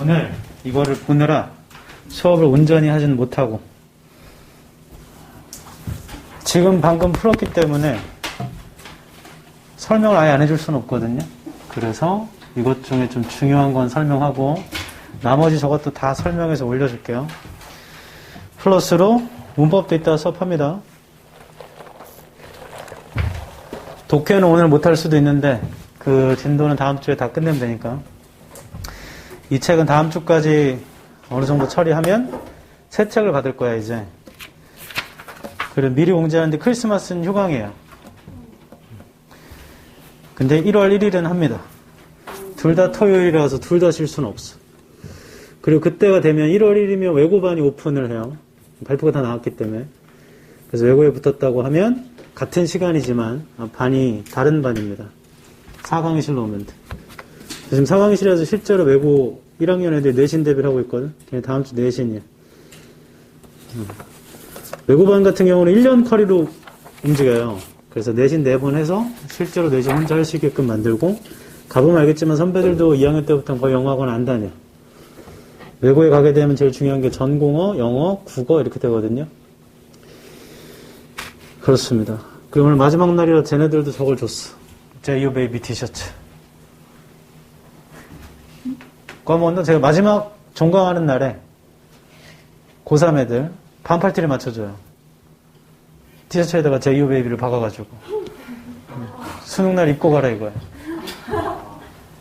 오늘 이거를 보느라 수업을 온전히 하진 못하고 지금 방금 풀었기 때문에 설명을 아예 안 해줄 수는 없거든요. 그래서 이것 중에 좀 중요한 건 설명하고 나머지 저것도 다 설명해서 올려줄게요. 플러스로 문법도 이따 수업합니다. 독해는 오늘 못할 수도 있는데 그 진도는 다음 주에 다 끝내면 되니까. 이 책은 다음 주까지 어느 정도 처리하면 새 책을 받을 거야 이제. 그리고 미리 공지하는데 크리스마스는 휴강이에요. 근데 1월 1일은 합니다. 둘 다 토요일이라서 둘 다 쉴 수는 없어. 그리고 그때가 되면 1월 1일이면 외고반이 오픈을 해요. 발표가 다 나왔기 때문에. 그래서 외고에 붙었다고 하면 같은 시간이지만 반이 다른 반입니다. 4강의실로 오면 돼. 지금 4강의실에서 실제로 외고 1학년 애들 내신 대비를 하고 있거든. 걔네 다음 주 내신이야. 외고반 같은 경우는 1년 커리로 움직여요. 그래서 내신 4번 해서 실제로 내신 혼자 할 수 있게끔 만들고, 가보면 알겠지만 선배들도 2학년 때부터 거의 영어학원 안 다녀. 외고에 가게 되면 제일 중요한 게 전공어, 영어, 국어 이렇게 되거든요. 그렇습니다. 그리고 오늘 마지막 날이라 쟤네들도 저걸 줬어. 제이유 베이비 티셔츠. 그러면 제가 마지막 종강하는 날에 고3 애들 반팔티를 맞춰줘요. 티셔츠에다가 제이유 베이비를 박아가지고 수능날 입고 가라 이거야.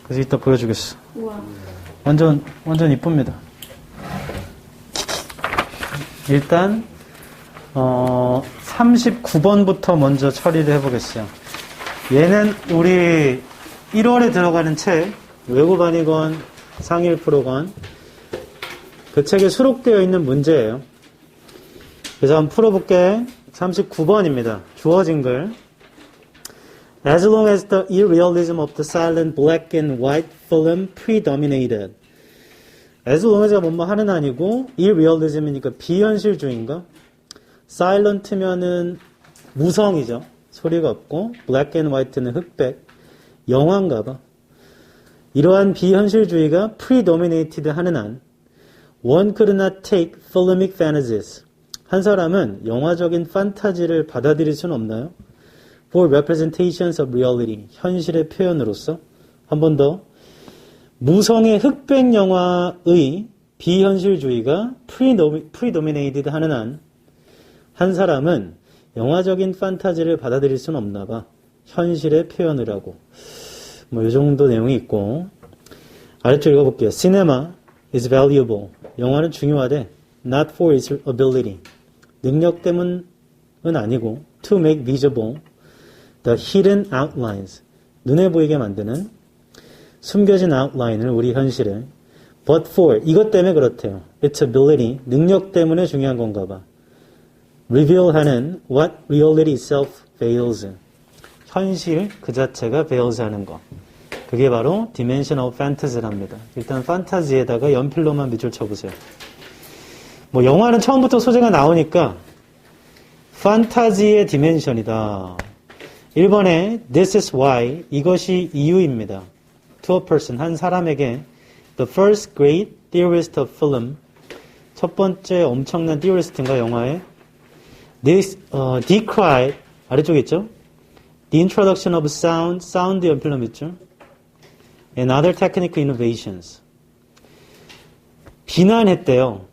그래서 이따 보여주겠어. 완전 이쁩니다. 일단 39번부터 먼저 처리를 해보겠어요. 얘는 우리 1월에 들어가는 책, 외고반이건 상일 프로건 그 책에 수록되어 있는 문제예요. 그래서 한번 풀어볼게. 39번입니다. 주어진 글. As long as the irrealism of the silent black and white film predominated. As long as가 뭐뭐 하는 아니고 irrealism이니까 비현실주의인가? silent면은 무성이죠. 소리가 없고 black and white는 흑백. 영화인가 봐. 이러한 비현실주의가 predominated 하는 한 one could not take filmic fantasies. 한 사람은 영화적인 판타지를 받아들일 수는 없나요? For representations of reality. 현실의 표현으로서. 한 번 더. 무성의 흑백 영화의 비현실주의가 predominated 하는 한 한 사람은 영화적인 판타지를 받아들일 수는 없나 봐. 현실의 표현을 하고. 뭐 이 정도 내용이 있고. 아래쪽 읽어볼게요. Cinema is valuable. 영화는 중요하대. Not for its ability. 능력 때문은 아니고 to make visible the hidden outlines. 눈에 보이게 만드는 숨겨진 아웃라인을 우리 현실에 but for 이것 때문에 그렇대요. its ability 능력 때문에 중요한 건가 봐. reveal하는 what reality itself veils. 현실 그 자체가 veils 하는 거. 그게 바로 dimensional fantasy랍니다. 일단 판타지에다가 연필로만 밑줄 쳐보세요. 뭐 영화는 처음부터 소재가 나오니까 판타지의 디멘션이다. 1번에 this is why 이것이 이유입니다. to a person 한 사람에게 the first great theorist of film 첫 번째 엄청난 theorist인가 영화에 this decried 아래쪽에 있죠. the introduction of sound 사운드 연필로 밑줄 and other technical innovations 비난했대요.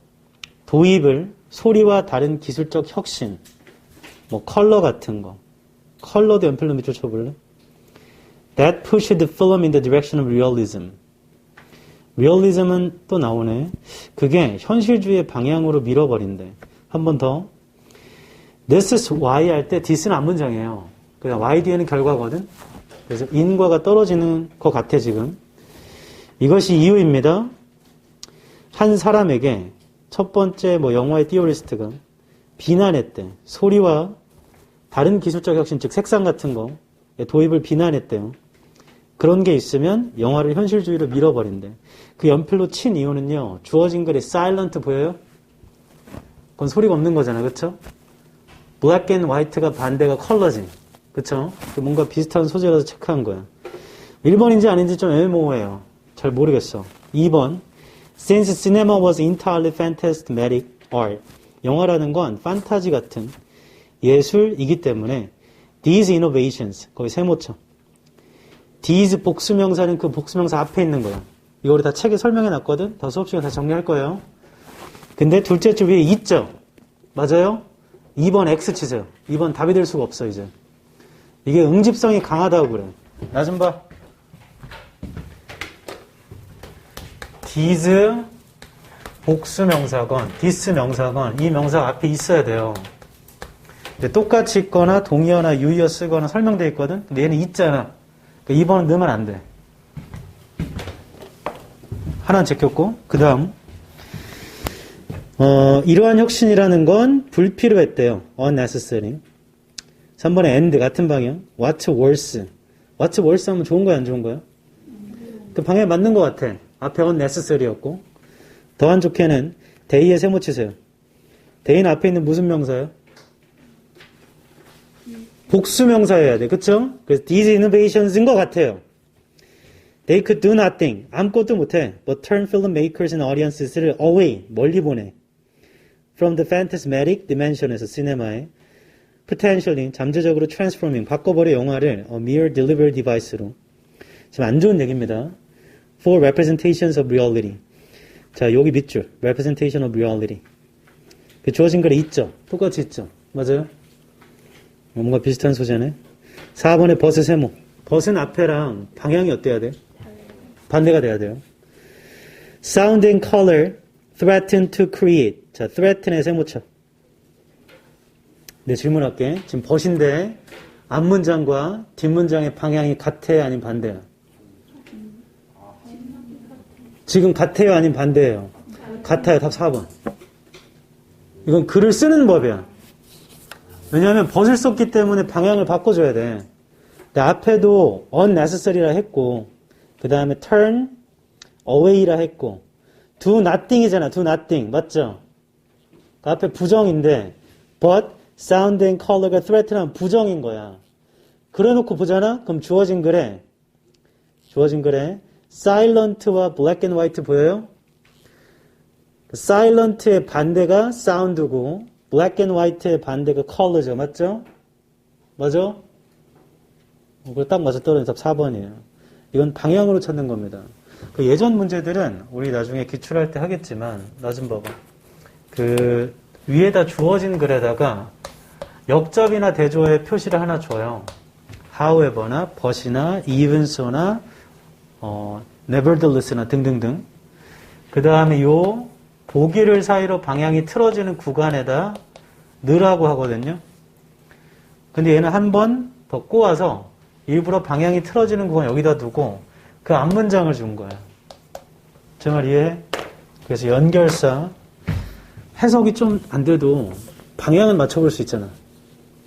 도입을 소리와 다른 기술적 혁신, 뭐 컬러 같은 거, 컬러도 연필로 밑줄 쳐볼래? That pushed the film in the direction of realism. realism은 또 나오네. 그게 현실주의의 방향으로 밀어버린대. 한 번 더. This is why 할 때 this는 앞문장이에요. 그냥 y 뒤에는 결과거든. 그래서 in과가 떨어지는 것 같아 지금. 이것이 이유입니다. 한 사람에게 첫 번째 뭐 영화의 띠오리스트가 비난했대. 소리와 다른 기술적 혁신, 즉 색상 같은 거 도입을 비난했대요. 그런 게 있으면 영화를 현실주의로 밀어버린대. 그 연필로 친 이유는요. 주어진 글에 silent 보여요? 그건 소리가 없는 거잖아. 그쵸? black and white가 반대가 컬러지. 그쵸? 뭔가 비슷한 소재라서 체크한 거야. 1번인지 아닌지 좀 애매모호해요. 잘 모르겠어. 2번 Since cinema was entirely phantasmatic art. 영화라는 건 판타지 같은 예술이기 때문에 these innovations, 거기 세모쳐. these 복수명사는 그 복수명사 앞에 있는 거야. 이거 우리 다 책에 설명해 놨거든? 더 수업 시간에 다 정리할 거예요. 근데 둘째 줄 위에 있죠? 맞아요? 2번 X 치세요. 2번 답이 될 수가 없어, 이제. 이게 응집성이 강하다고 그래. 나 좀 봐. these 복수명사건, this 명사건, 이 명사가 앞에 있어야 돼요. 근데 똑같이 있거나 동의어나 유의어 쓰거나 설명되어 있거든? 근데 얘는 있잖아. 그러니까 2번은 넣으면 안 돼. 하나는 제꼈고, 그 다음. 이러한 혁신이라는 건 불필요했대요. unnecessary. 3번에 and 같은 방향. What's worse? What's worse 하면 좋은 거야, 안 좋은 거야? 그 방향에 맞는 것 같아. 앞에 unnecessary였고. 더 안 좋게는 day에 세모 치세요. day는 앞에 있는 무슨 명사예요? 복수명사여야 돼. 그쵸? 그래서 these innovations인 것 같아요. They could do nothing. 아무것도 못해. But turn filmmakers and audiences away. 멀리 보내. From the phantasmatic dimension에서 시네마에 potentially 잠재적으로 transforming 바꿔버려 영화를 a mere delivery device로. 지금 안 좋은 얘기입니다. For representations of reality. 자, 여기 밑줄. representation of reality. 그 주어진 글에 있죠? 똑같이 있죠? 맞아요? 뭔가 비슷한 소재네. 4번에 버스 세모. 버스는 앞에랑 방향이 어때야 돼? 반대가 돼야 돼요. Sound and color threaten to create. 자, threaten의 세모쳐. 네, 질문할게. 지금 버스인데 앞문장과 뒷문장의 방향이 같아요? 아니면 반대요? 지금 같아요? 아니면 반대예요? 같아요. 답 4번. 이건 글을 쓰는 법이야. 왜냐하면 벗을 썼기 때문에 방향을 바꿔줘야 돼. 근데 앞에도 unnecessary라 했고, 그 다음에 turn away라 했고, do nothing이잖아. do nothing. 맞죠? 그 앞에 부정인데, but sound and color가 threaten하면 부정인 거야. 그래 놓고 보잖아? 그럼 주어진 글에 silent와 black and white 보여요? silent의 반대가 sound고, black and white의 반대가 color죠. 맞죠? 맞아? 그거 딱 맞아 떨어진 답 4번이에요. 이건 방향으로 찾는 겁니다. 그 예전 문제들은 우리 나중에 기출할 때 하겠지만, 나 좀 봐봐. 그 위에다 주어진 글에다가 역접이나 대조의 표시를 하나 줘요. however나 but이나 even so나 nevertheless나 등등등. 그 다음에 요 보기를 사이로 방향이 틀어지는 구간에다 넣으라고 하거든요. 근데 얘는 한 번 더 꼬아서 일부러 방향이 틀어지는 구간 여기다 두고 그 앞문장을 준 거야. 제 말 이해해? 그래서 연결사 해석이 좀 안 돼도 방향은 맞춰볼 수 있잖아.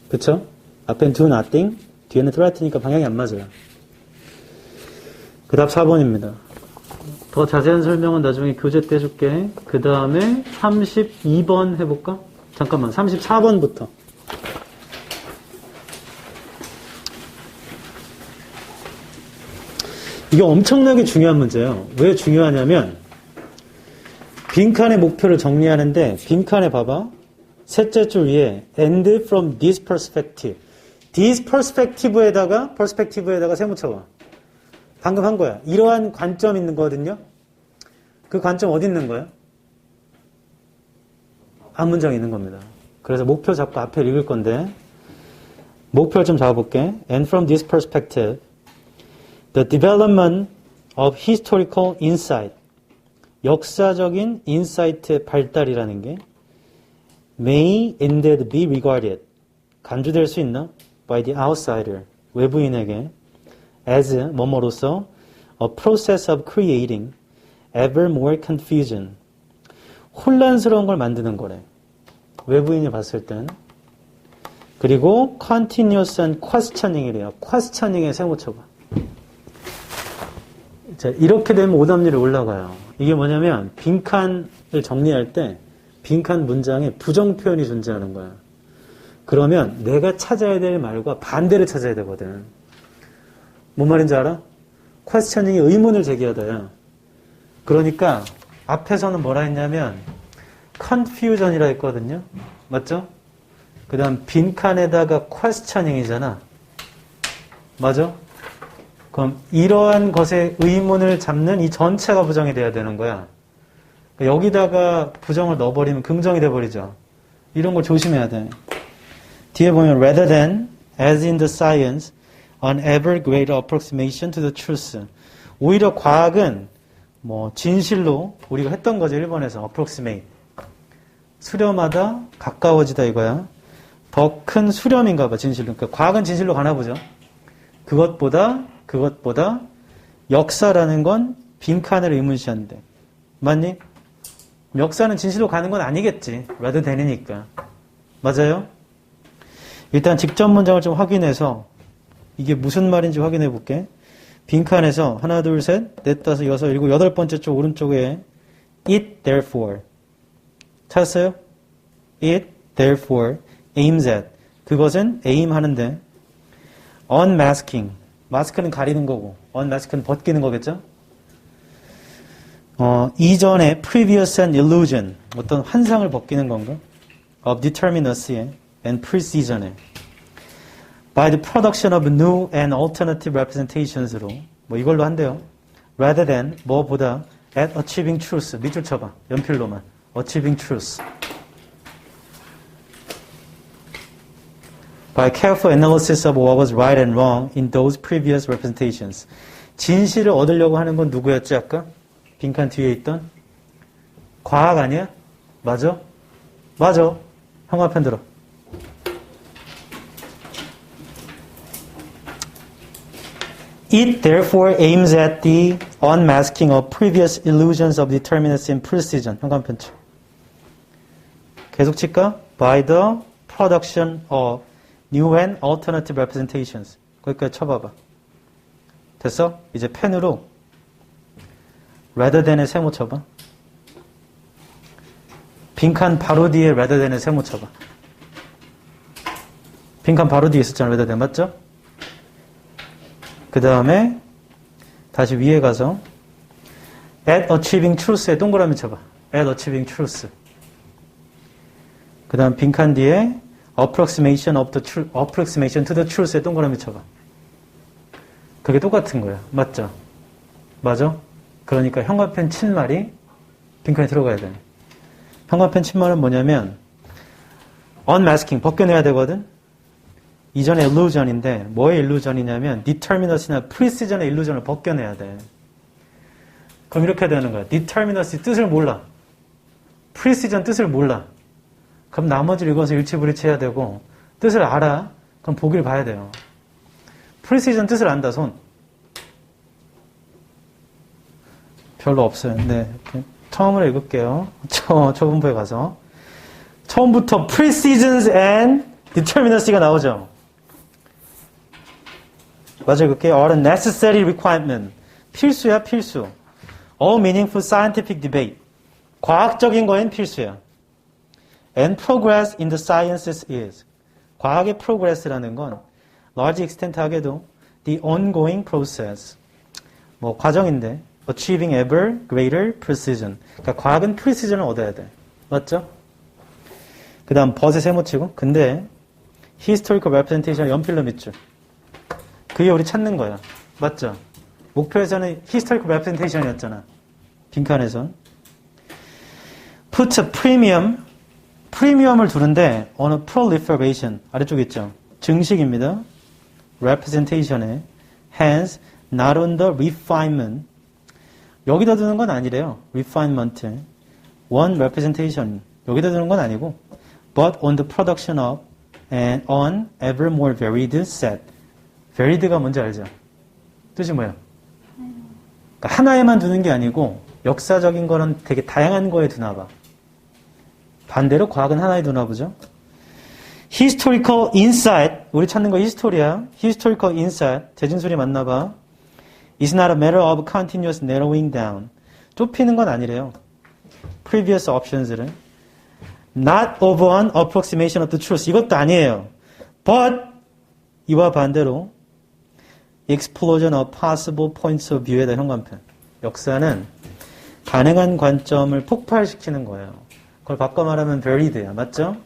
그쵸? 앞엔 do nothing, 뒤에는 threaten이니까 방향이 안 맞아요. 그 답 4번입니다. 더 자세한 설명은 나중에 교재 때 해줄게. 그 다음에 32번 해볼까? 잠깐만, 34번부터. 이게 엄청나게 중요한 문제예요. 왜 중요하냐면 빈칸의 목표를 정리하는데 빈칸에 봐봐. 셋째 줄 위에 and from this perspective. this perspective에다가 세모쳐봐. 방금 한 거야. 이러한 관점 있는 거거든요. 그 관점 어디 있는 거야? 앞문장에 있는 겁니다. 그래서 목표 잡고 앞에 읽을 건데 목표를 좀 잡아볼게. And from this perspective, the development of historical insight, 역사적인 인사이트의 발달이라는 게 may indeed be regarded, 간주될 수 있나? by the outsider, 외부인에게 as 뭐뭐로서 a process of creating ever more confusion, 혼란스러운 걸 만드는 거래. 외부인이 봤을 땐. 그리고 continuous and questioning이래요. questioning에 세모쳐봐. 자, 이렇게 되면 오답률이 올라가요. 이게 뭐냐면 빈칸을 정리할 때 빈칸 문장에 부정 표현이 존재하는 거야. 그러면 내가 찾아야 될 말과 반대를 찾아야 되거든. 뭔 말인지 알아? questioning이 의문을 제기하다야. 그러니까 앞에서는 뭐라 했냐면 confusion이라 했거든요. 맞죠? 그 다음 빈칸에다가 questioning이잖아. 맞아? 그럼 이러한 것에 의문을 잡는 이 전체가 부정이 돼야 되는 거야. 여기다가 부정을 넣어버리면 긍정이 돼버리죠. 이런 걸 조심해야 돼. 뒤에 보면 rather than, as in the science, an ever greater approximation to the truth. 오히려 과학은 뭐 진실로 우리가 했던 거죠. 1번에서 approximate. 수렴하다, 가까워지다 이거야. 더 큰 수렴인가 봐, 진실로. 그러니까 과학은 진실로 가나 보죠. 그것보다 역사라는 건 빈칸을 의문시한대. 맞니? 역사는 진실로 가는 건 아니겠지. rather than이니까. 맞아요? 일단 직접 문장을 좀 확인해서 이게 무슨 말인지 확인해 볼게. 빈칸에서 하나, 둘, 셋, 넷, 다섯, 여섯, 일곱, 여덟 번째 쪽 오른쪽에 it therefore 찾았어요? it therefore aims at 그것은 aim 하는데 unmasking 마스크는 가리는 거고 unmask는 벗기는 거겠죠? 이전에 previous and illusion 어떤 환상을 벗기는 건가? of determinacy and precision에 by the production of new and alternative representations로 뭐 이걸로 한대요. rather than 뭐보다 at achieving truth 밑줄 쳐봐. 연필로만 achieving truth by careful analysis of what was right and wrong in those previous representations. 진실을 얻으려고 하는 건 누구였지 아까? 빈칸 뒤에 있던 과학 아니야? 맞아? 맞아. 형아편 들어. It therefore aims at the unmasking of previous illusions of determinacy and precision. 현관편 쳐. 계속 칠까? By the production of new and alternative representations. 거기까지 쳐봐봐. 됐어? 이제 펜으로 rather than에 세모 쳐봐. 빈칸 바로 뒤에 rather than에 세모 쳐봐. 빈칸 바로 뒤에 있었잖아. rather than 맞죠? 그 다음에 다시 위에 가서 at achieving truth에 동그라미 쳐봐. at achieving truth. 그 다음 빈칸 뒤에 approximation to the truth에 동그라미 쳐봐. 그게 똑같은 거야. 맞죠? 맞아? 그러니까 형광펜 친 말이 빈칸에 들어가야 돼. 형광펜 친 말은 뭐냐면 unmasking, 벗겨내야 되거든? 이전에 illusion인데 뭐의 illusion이냐면 determinacy나 precision의 illusion을 벗겨내야 돼. 그럼 이렇게 되는 거야. determinacy 뜻을 몰라. precision 뜻을 몰라. 그럼 나머지를 읽어서 일치불이치해야 되고 뜻을 알아. 그럼 보기를 봐야 돼요. precision 뜻을 안다. 손. 별로 없어요. 네, 처음으로 읽을게요. 초본부에 가서 처음부터 precisions and determinacy가 나오죠. 맞아요. 그게 are a necessary requirement. 필수야, 필수. All meaningful scientific debate. 과학적인 거엔 필수야. And progress in the sciences is. 과학의 progress라는 건 large extent 하게도 the ongoing process. 뭐 과정인데 achieving ever greater precision. 그러니까 과학은 precision을 얻어야 돼. 맞죠? 그 다음 벗에 세모 치고 근데 historical representation 연필로 밑줄. 그게 우리 찾는 거야. 맞죠? 목표에서는 historical representation이었잖아. 빈칸에선. put a premium, 프리미엄을 두는데 on a proliferation, 아래쪽에 있죠. 증식입니다. representation에 hence not on the refinement. 여기다 두는 건 아니래요. refinement. one representation. 여기다 두는 건 아니고 but on the production of and on ever more varied set. varied가 뭔지 알죠? 뜻이 뭐야? 그러니까 하나에만 두는 게 아니고 역사적인 거는 되게 다양한 거에 두나 봐. 반대로 과학은 하나에 두나 보죠. historical insight. 우리 찾는 거 히스토리야. historical insight. 재진술이 맞나 봐. is not a matter of continuous narrowing down. 좁히는 건 아니래요. previous options를. not of an approximation of the truth. 이것도 아니에요. but 이와 반대로 explosion of possible points of view에다 현관편. 역사는 가능한 관점을 폭발시키는 거예요. 그걸 바꿔 말하면 varied야. 맞죠?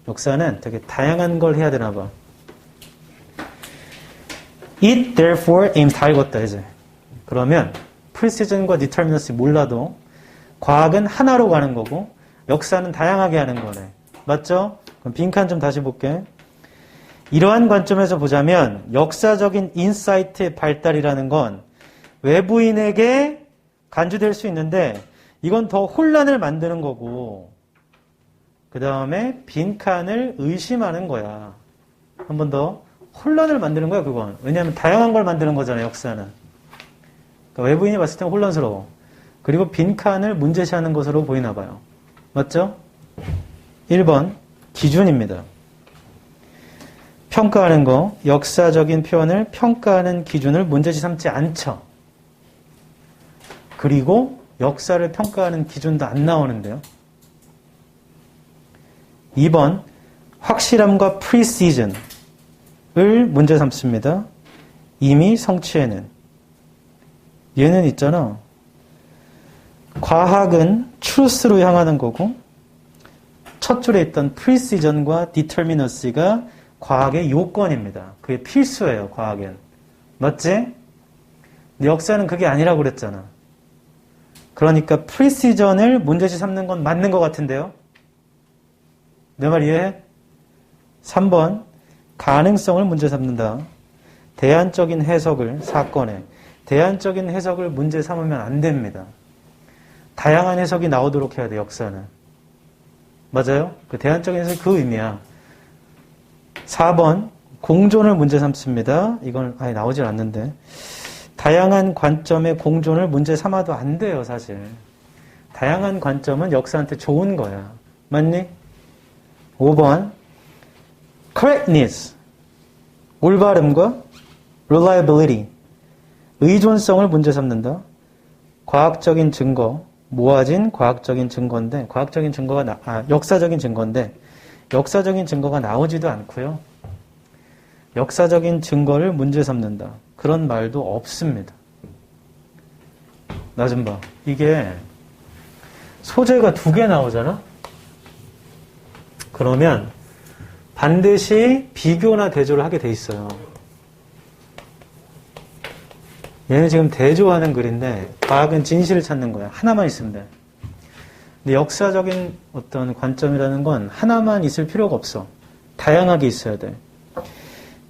역사는 되게 다양한 걸 해야 되나 봐. It therefore aims 다 읽었다 이제. 그러면 precision과 determinacy 몰라도 과학은 하나로 가는 거고 역사는 다양하게 하는 거네. 맞죠? 그럼 빈칸 좀 다시 볼게. 이러한 관점에서 보자면 역사적인 인사이트의 발달이라는 건 외부인에게 간주될 수 있는데 이건 더 혼란을 만드는 거고 그 다음에 빈칸을 의심하는 거야. 한 번 더 혼란을 만드는 거야 그건. 왜냐하면 다양한 걸 만드는 거잖아요 역사는. 그러니까 외부인이 봤을 때 혼란스러워. 그리고 빈칸을 문제시하는 것으로 보이나 봐요. 맞죠? 1번 기준입니다. 평가하는 거, 역사적인 표현을 평가하는 기준을 문제시 삼지 않죠. 그리고 역사를 평가하는 기준도 안 나오는데요. 2번 확실함과 precision을 문제 삼습니다. 이미 성취해낸. 얘는 있잖아. 과학은 truth로 향하는 거고 첫 줄에 있던 precision과 determinacy가 과학의 요건입니다. 그게 필수예요. 과학엔. 맞지? 근데 역사는 그게 아니라고 그랬잖아. 그러니까 precision을 문제시 삼는 건 맞는 것 같은데요. 내 말 이해해? 3번 가능성을 문제 삼는다. 대안적인 해석을 사건에 대안적인 해석을 문제 삼으면 안 됩니다. 다양한 해석이 나오도록 해야 돼 역사는. 맞아요? 그 대안적인 해석이 그 의미야. 4번 공존을 문제 삼습니다. 이건 아예 나오질 않는데 다양한 관점의 공존을 문제 삼아도 안 돼요 사실. 다양한 관점은 역사한테 좋은 거야. 맞니? 5번 correctness 올바름과 reliability 의존성을 문제 삼는다. 과학적인 증거 모아진 과학적인 증거인데 과학적인 증거가 역사적인 증거인데 역사적인 증거가 나오지도 않고요. 역사적인 증거를 문제 삼는다. 그런 말도 없습니다. 나 좀 봐. 이게 소재가 2개 나오잖아? 그러면 반드시 비교나 대조를 하게 돼 있어요. 얘는 지금 대조하는 글인데 과학은 진실을 찾는 거야. 하나만 있으면 돼. 근데 역사적인 어떤 관점이라는 건 하나만 있을 필요가 없어. 다양하게 있어야 돼.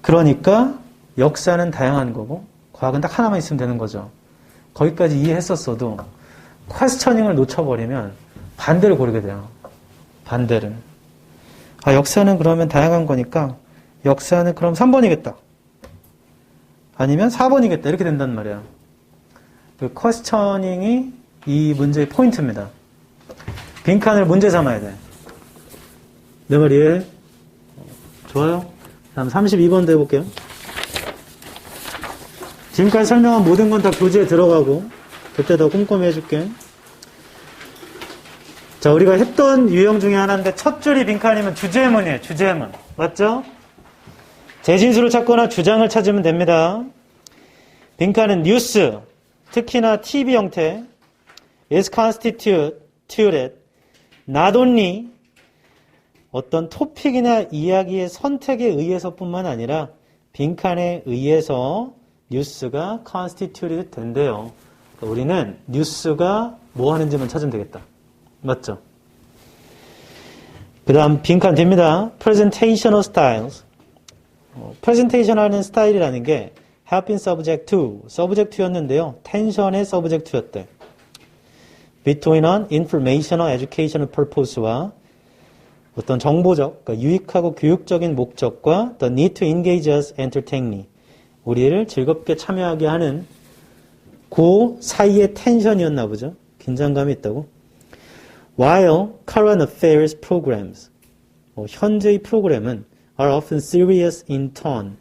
그러니까 역사는 다양한 거고 과학은 딱 하나만 있으면 되는 거죠. 거기까지 이해했었어도 퀘스처닝을 놓쳐버리면 반대를 고르게 돼요. 반대를. 역사는 그러면 다양한 거니까 역사는 그럼 3번이겠다. 아니면 4번이겠다. 이렇게 된단 말이야. 그 퀘스처닝이 이 문제의 포인트입니다. 빈칸을 문제 삼아야 돼. 내 말 이해해? 좋아요. 다음 32번도 해볼게요. 지금까지 설명한 모든 건 다 교재에 들어가고 그때 더 꼼꼼히 해줄게. 자, 우리가 했던 유형 중에 하나인데 첫 줄이 빈칸이면 주제문이에요. 주제문. 맞죠? 재진수를 찾거나 주장을 찾으면 됩니다. 빈칸은 뉴스, 특히나 TV 형태 is constituted not only 어떤 토픽이나 이야기의 선택에 의해서뿐만 아니라 빈칸에 의해서 뉴스가 constituted 된대요. 그러니까 우리는 뉴스가 뭐 하는지만 찾으면 되겠다. 맞죠? 그 다음 빈칸 됩니다. presentational styles. presentation 하는 스타일이라는 게 have been subject to, subject to였는데요. 텐션의 subject to였대. between an informational educational purpose와 어떤 정보적, 그러니까 유익하고 교육적인 목적과 the need to engage us entertainingly, 우리를 즐겁게 참여하게 하는 그 사이의 텐션이었나 보죠. 긴장감이 있다고. While current affairs programs, 현재의 프로그램은 are often serious in tone,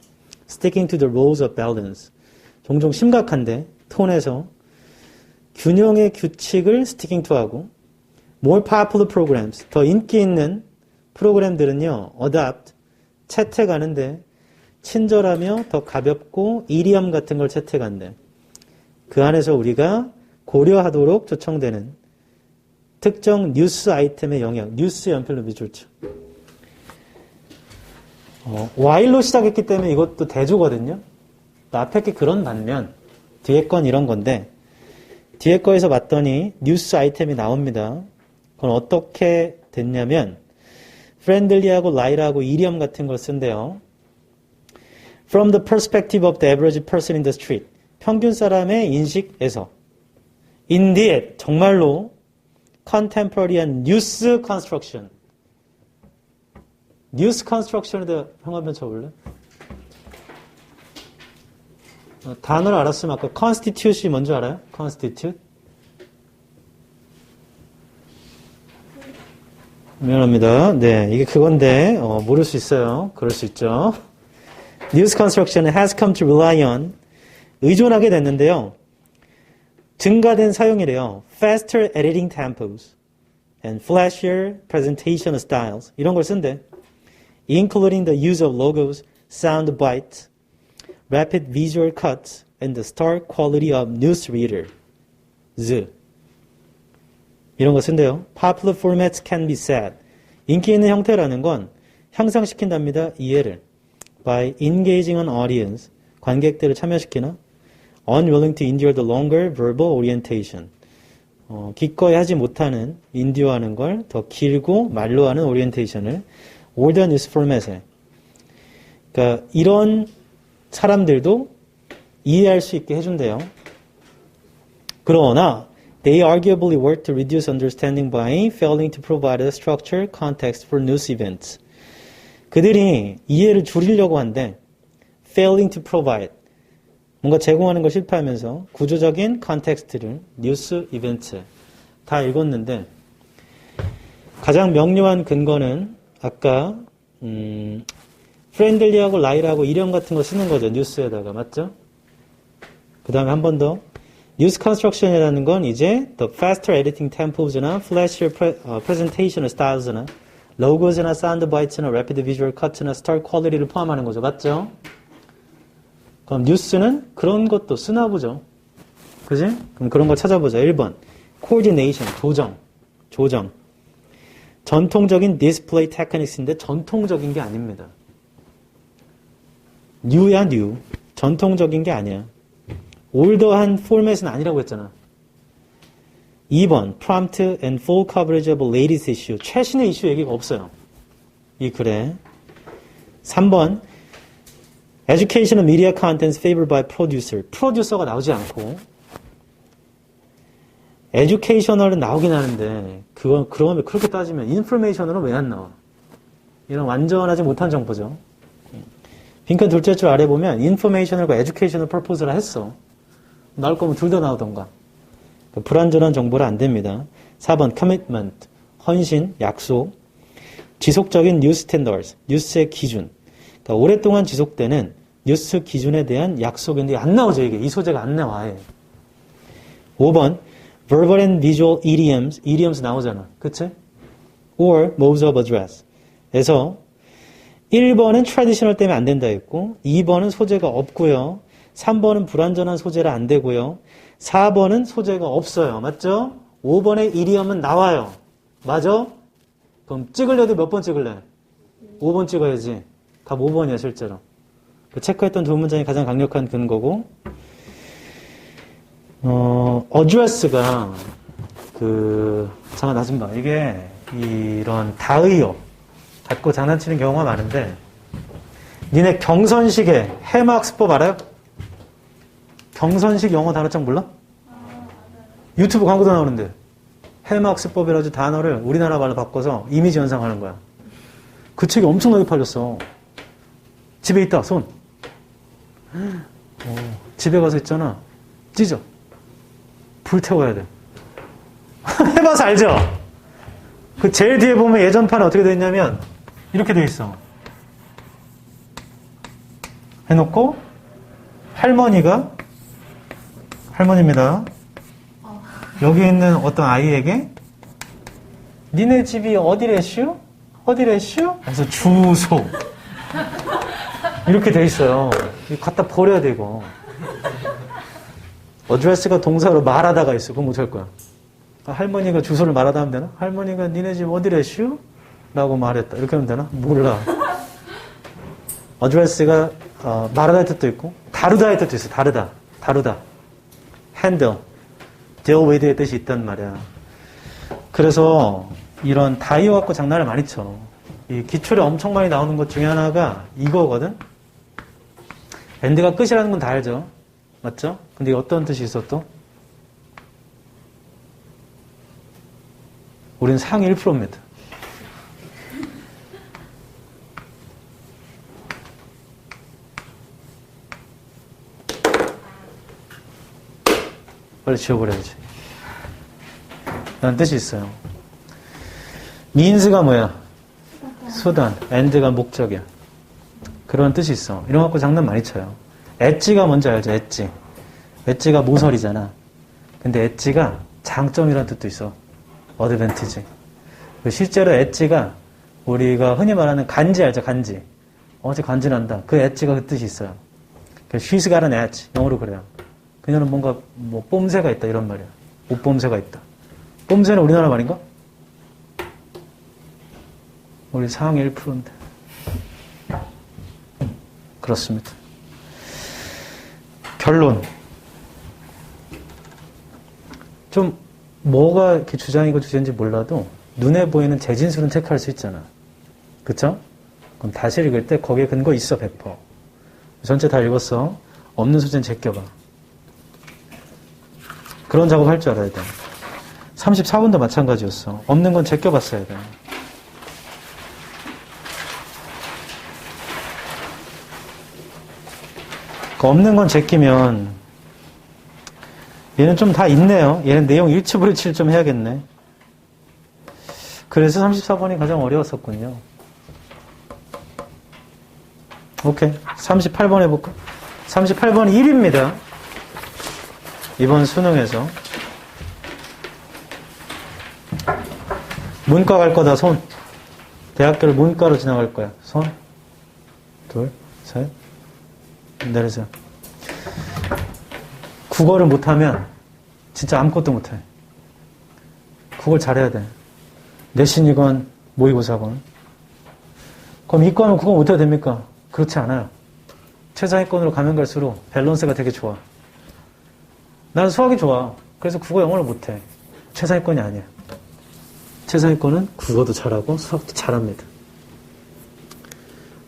sticking to the rules of balance. 종종 심각한데 톤에서 균형의 규칙을 sticking to 하고 more popular programs, 더 인기 있는 프로그램들은요, adopt, 채택하는데 친절하며 더 가볍고 이리함 같은 걸 채택한대. 그 안에서 우리가 고려하도록 조청되는 특정 뉴스 아이템의 영역, 뉴스 연필로 미줄죠. while로 시작했기 때문에 이것도 대조거든요. 앞에 게 그런 반면 뒤에 건 이런 건데 뒤에 거에서 봤더니 뉴스 아이템이 나옵니다. 그건 어떻게 됐냐면 friendly하고 lie하고 idiom 같은 걸 쓴대요. From the perspective of the average person in the street. 평균 사람의 인식에서. Indeed, 정말로 contemporary한 news construction. 뉴스 컨스트럭션에 대해 형 한번 쳐볼래? 단어를 알았으면 아까 constitute이 뭔지 알아요? constitute? 미안합니다. 네, 이게 그건데 모를 수 있어요. 그럴 수 있죠. News construction has come to rely on 의존하게 됐는데요. 증가된 사용이래요. Faster editing tempos and flashier presentation styles 이런 걸 쓴대. Including the use of logos, sound bites, rapid visual cuts, and the stark quality of newsreaders. 이런 거 쓴대요. Popular formats can be said. 인기 있는 형태라는 건 향상시킨답니다. 이해를. By engaging an audience. 관객들을 참여시키나? Unwilling to endure the longer verbal orientation. 기꺼이 하지 못하는, 인디어하는 걸 더 길고 말로 하는 오리엔테이션을 올드 뉴스 포맷에. 그러니까 이런 사람들도 이해할 수 있게 해준대요. 그러나 they arguably work to reduce understanding by failing to provide a structure, context for news events. 그들이 이해를 줄이려고 한데 failing to provide 뭔가 제공하는 걸 실패하면서 구조적인 컨텍스트를 뉴스 이벤트 다 읽었는데 가장 명료한 근거는 아까 프렌들리하고 라이라고 이름 같은 거 쓰는 거죠. 뉴스에다가. 맞죠? 그 다음에 한 번 더. 뉴스 컨스트럭션이라는 건 이제 the faster editing tempos나 flashier presentation styles나 logos나 soundbites나 rapid visual cut나 star quality를 포함하는 거죠. 맞죠? 그럼 뉴스는 그런 것도 쓰나 보죠. 그지? 그럼 그런 걸 찾아보자. 1번. coordination, 조정. 전통적인 디스플레이 테크닉스인데 전통적인 게 아닙니다. 뉴야 뉴. 전통적인 게 아니야. 올더한 포맷은 아니라고 했잖아. 2번. prompt and full coverage of latest issue. 최신의 이슈 얘기가 없어요. 이 글에. 3번. educational media contents favored by producer. 프로듀서가 나오지 않고 에듀케이셔널은 나오긴 하는데 그러면 그렇게 따지면 인포메이션으로 왜 안 나와? 이런 완전하지 못한 정보죠. 빈칸 둘째 줄 아래 보면 인포메이셔널과 에듀케이셔널 퍼포즈를 했어. 나올 거면 둘 다 나오던가. 불완전한 정보는 안 됩니다. 4번 commitment, 헌신, 약속. 지속적인 뉴스 스탠더드, 뉴스의 기준. 그러니까 오랫동안 지속되는 뉴스 기준에 대한 약속인데 안 나오죠. 이게 이 소재가 안 나와. 아예. 5번 verbal and visual idioms 나오잖아. 그치? or modes of address. 그래서 1번은 traditional 때문에 안 된다 했고 2번은 소재가 없고요. 3번은 불완전한 소재라 안 되고요. 4번은 소재가 없어요. 맞죠? 5번의 idiom은 나와요. 맞아? 그럼 찍으려도 몇 번 찍을래? 5번 찍어야지. 답 5번이야 실제로. 그 체크했던 두 문장이 가장 강력한 근거고 어드레스가 잠깐 나 좀 봐. 이게 이런 다의어 갖고 장난치는 경우가 많은데 니네 경선식에 해마학습법 알아요? 경선식 영어 단어장 몰라? 유튜브 광고도 나오는데 해마학습법이라고 단어를 우리나라 말로 바꿔서 이미지 연상하는 거야. 그 책이 엄청나게 팔렸어. 집에 있다 손. 집에 가서 있잖아. 찢어. 불 태워야 돼. 해봐서 알죠? 그 제일 뒤에 보면 예전판에 어떻게 되어 있냐면 이렇게 되어 있어. 해놓고 할머니입니다. 여기 있는 어떤 아이에게 니네 집이 어디래슈? 그래서 주소 이렇게 돼 있어요. 이거 갖다 버려야 되고. 어드레스가 동사로 말하다가 있어. 그럼 어떡할 거야? 할머니가 주소를 말하다 하면 되나? 할머니가 니네 집 어디래슈? 라고 말했다. 이렇게 하면 되나? 몰라. 어드레스가 말하다의 뜻도 있고 다루다의 뜻도 있어. 다루다. handle, deal with의 뜻이 있단 말이야. 그래서 이런 다이어 갖고 장난을 많이 쳐. 이 기출에 엄청 많이 나오는 것 중에 하나가 이거거든? 엔드가 끝이라는 건 다 알죠? 맞죠? 근데 어떤 뜻이 있어 또? 우린 상위 1%입니다. 빨리 지워버려야지. 라는 뜻이 있어요. means가 뭐야? 수단. end가 목적이야. 그런 뜻이 있어. 이런 거 갖고 장난 많이 쳐요. 엣지가 뭔지 알죠? 엣지. 엣지가 모서리잖아. 근데 엣지가 장점이라는 뜻도 있어. 어드밴티지. 실제로 엣지가 우리가 흔히 말하는 간지 알죠? 간지. 어제 간지난다. 그 엣지가 그 뜻이 있어요. She's got an edge. 영어로 그래요. 그녀는 뭔가 뭐 뽐새가 있다 이런 말이야. 옷뽐새가 있다. 뽐새는 우리나라 말인가? 우리 상위 1%인데. 그렇습니다. 결론. 좀 뭐가 이렇게 주장이고 주제인지 몰라도 눈에 보이는 재진술은 체크할 수 있잖아. 그쵸? 그럼 다시 읽을 때 거기에 근거 있어 100%. 전체 다 읽었어. 없는 소재는 제껴봐. 그런 작업 할 줄 알아야 돼. 34번도 마찬가지였어. 없는 건 제껴봤어야 돼. 없는 건 제끼면 얘는 좀 다 있네요. 얘는 내용 일치불일치를 좀 해야겠네. 그래서 34번이 가장 어려웠었군요. 오케이. 38번 해볼까? 38번이 1위입니다. 이번 수능에서. 문과 갈 거다, 손. 대학교를 문과로 지나갈 거야. 손. 둘, 셋. 내리세요. 국어를 못하면 진짜 아무것도 못해. 국어를 잘해야 돼. 내신이건 모의고사건. 그럼 이과는 국어 못해도 됩니까? 그렇지 않아요. 최상위권으로 가면 갈수록 밸런스가 되게 좋아. 나는 수학이 좋아. 그래서 국어 영어를 못해. 최상위권이 아니야. 최상위권은 국어도 잘하고 수학도 잘합니다.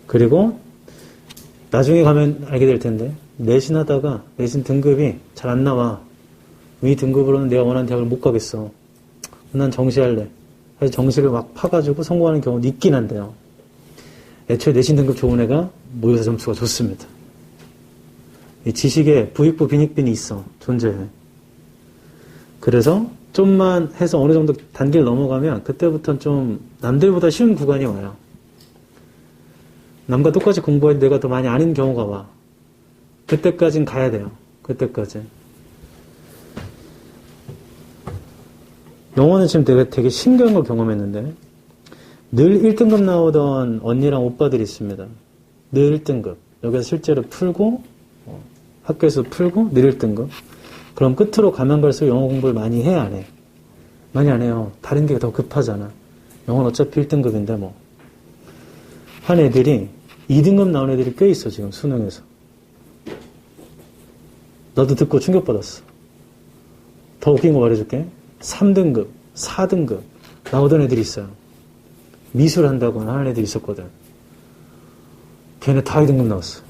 그리고 나중에 가면 알게 될 텐데 내신하다가 내신 등급이 잘 안 나와. 위 등급으로는 내가 원하는 대학을 못 가겠어. 난 정시할래. 그래서 정시를 막 파가지고 성공하는 경우도 있긴 한데요. 애초에 내신 등급 좋은 애가 모의고사 점수가 좋습니다. 이 지식에 부익부 빈익빈이 있어. 존재해. 그래서 좀만 해서 어느 정도 단계를 넘어가면 그때부터는 좀 남들보다 쉬운 구간이 와요. 남과 똑같이 공부할 때 내가 더 많이 아는 경우가 와. 그때까진 가야 돼요. 그때까지. 영어는 지금 되게 신기한 걸 경험했는데 늘 1등급 나오던 언니랑 오빠들이 있습니다. 늘 1등급. 여기서 실제로 풀고 학교에서 풀고 늘 1등급. 그럼 끝으로 가면 갈수록 영어 공부를 많이 해, 안 해? 많이 안 해요. 다른 게 더 급하잖아. 영어는 어차피 1등급인데 뭐. 한 애들이 2등급 나온 애들이 꽤 있어 지금 수능에서. 나도 듣고 충격받았어. 더 웃긴 거 말해줄게. 3등급, 4등급 나오던 애들이 있어요. 미술 한다고 하는 애들이 있었거든. 걔네 다 2등급 나왔어.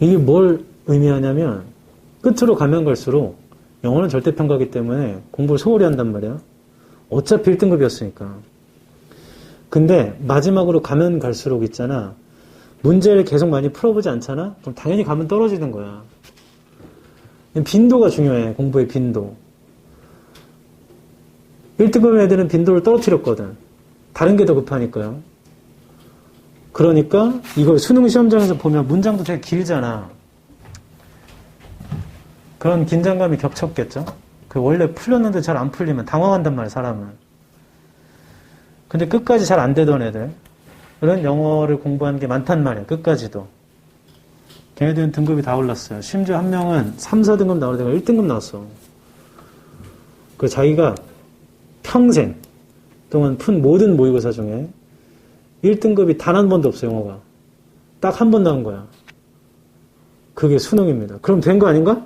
이게 뭘 의미하냐면 끝으로 가면 갈수록 영어는 절대평가기 때문에 공부를 소홀히 한단 말이야. 어차피 1등급이었으니까. 근데 마지막으로 가면 갈수록 있잖아. 문제를 계속 많이 풀어보지 않잖아? 그럼 당연히 가면 떨어지는 거야. 빈도가 중요해. 공부의 빈도. 1등급 애들은 빈도를 떨어뜨렸거든. 다른 게 더 급하니까요. 그러니까 이걸 수능 시험장에서 보면 문장도 되게 길잖아. 그런 긴장감이 겹쳤겠죠? 그 원래 풀렸는데 잘 안 풀리면 당황한단 말이야, 사람은. 근데 끝까지 잘 안 되던 애들, 그런 영어를 공부하는 게 많단 말이야, 끝까지도. 걔네들은 등급이 다 올랐어요. 심지어 한 명은 3, 4등급 나오다가 1등급 나왔어. 그 자기가 평생 동안 푼 모든 모의고사 중에 1등급이 단 한 번도 없어, 영어가. 딱 한 번 나온 거야. 그게 수능입니다. 그럼 된 거 아닌가?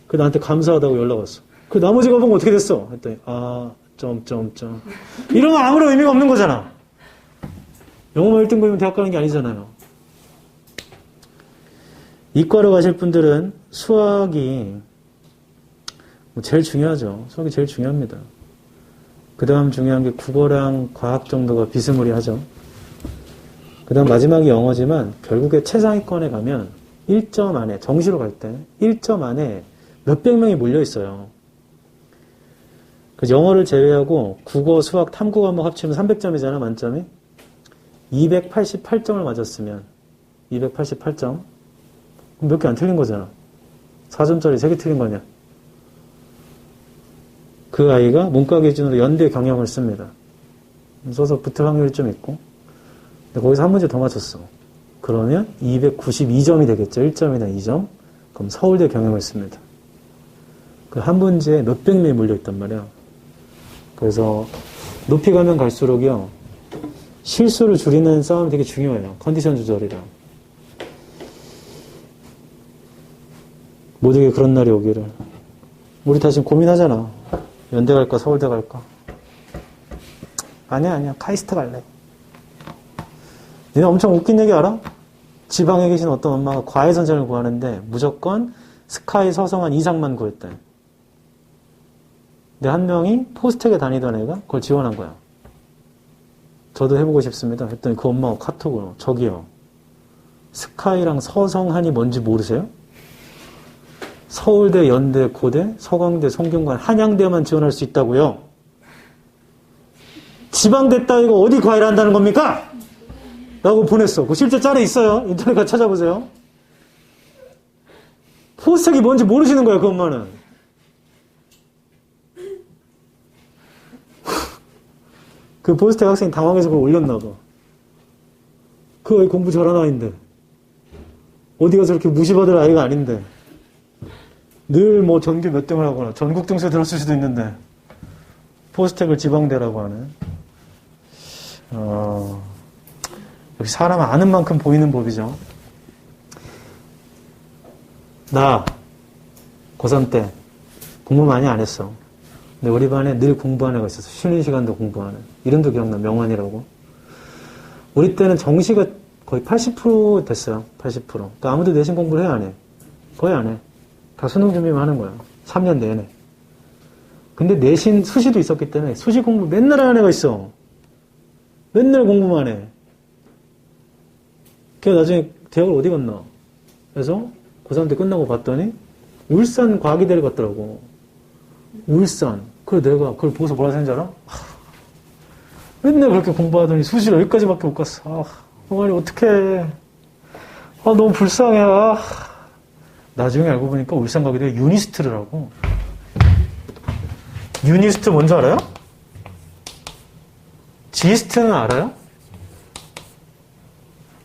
그 나한테 감사하다고 연락 왔어. 그 나머지 과목은 어떻게 됐어? 했더니 점점점. 이런 거 아무런 의미가 없는 거잖아. 영어만 1등급이면 대학 가는 게 아니잖아요. 이과로 가실 분들은 수학이 제일 중요하죠. 수학이 제일 중요합니다. 그 다음 중요한 게 국어랑 과학 정도가 비스무리하죠. 그 다음 마지막이 영어지만 결국에 최상위권에 가면 1점 안에, 정시로 갈 때 1점 안에 몇백 명이 몰려 있어요. 그래서 영어를 제외하고 국어, 수학, 탐구 과목 합치면 300점이잖아, 만점이. 288점을 맞았으면 288점. 몇 개 안 틀린 거잖아. 4점짜리 3개 틀린 거냐. 그 아이가 문과 기준으로 연대 경영을 씁니다. 써서 붙을 확률이 좀 있고. 근데 거기서 한 문제 더 맞췄어. 그러면 292점이 되겠죠. 1점이나 2점. 그럼 서울대 경영을 씁니다. 그 한 문제에 몇백 명이 몰려있단 말이야. 그래서 높이 가면 갈수록요. 실수를 줄이는 싸움이 되게 중요해요. 컨디션 조절이랑. 모두에게 그런 날이 오기를. 우리 다 지금 고민하잖아. 연대 갈까 서울대 갈까. 아니야 카이스트 갈래. 니네 엄청 웃긴 얘기 알아? 지방에 계신 어떤 엄마가 과외 선생을 구하는데 무조건 스카이 서성한 이상만 구했대. 근데 한 명이 포스텍에 다니던 애가 그걸 지원한 거야. 저도 해보고 싶습니다. 했더니 그 엄마가 카톡으로 저기요. 스카이랑 서성한이 뭔지 모르세요? 서울대, 연대, 고대, 서강대, 성균관, 한양대만 지원할 수 있다고요. 지방대 따위가 어디 과외를 한다는 겁니까? 라고 보냈어. 그거 실제 짤에 있어요. 인터넷 가서 찾아보세요. 포스텍이 뭔지 모르시는 거야, 그 엄마는. 그 포스텍 학생이 당황해서 그걸 올렸나 봐. 그 아이 공부 잘하는 아이인데. 어디 가서 이렇게 무시받을 아이가 아닌데. 늘 뭐 전교 몇 등을 하거나 전국 등수에 들었을 수도 있는데 포스텍을 지방대라고 하는. 역시 사람은 아는 만큼 보이는 법이죠. 나 고3 때 공부 많이 안 했어. 근데 우리 반에 늘 공부하는 애가 있었어. 쉬는 시간도 공부하는. 이름도 기억나. 명환이라고. 우리 때는 정시가 거의 80% 됐어요. 80%. 그러니까 아무도 내신 공부를 해, 안 해? 거의 안 해. 다 수능 준비만 하는 거야. 3년 내내. 근데 내신 수시도 있었기 때문에 수시 공부 맨날 하는 애가 있어. 맨날 공부만 해. 걔 나중에 대학을 어디 갔나? 그래서 고3 때 끝나고 봤더니 울산 과기대를 갔더라고. 울산. 그래 내가 그걸 보고서 뭐라 생각인지 알아? 맨날 그렇게 공부하더니 수시를 여기까지밖에 못 갔어. 동아리 어떡해. 너무 불쌍해. 나중에 알고 보니까 울산 과기대가 유니스트라고. 유니스트 뭔지 알아요? 지스트는 알아요?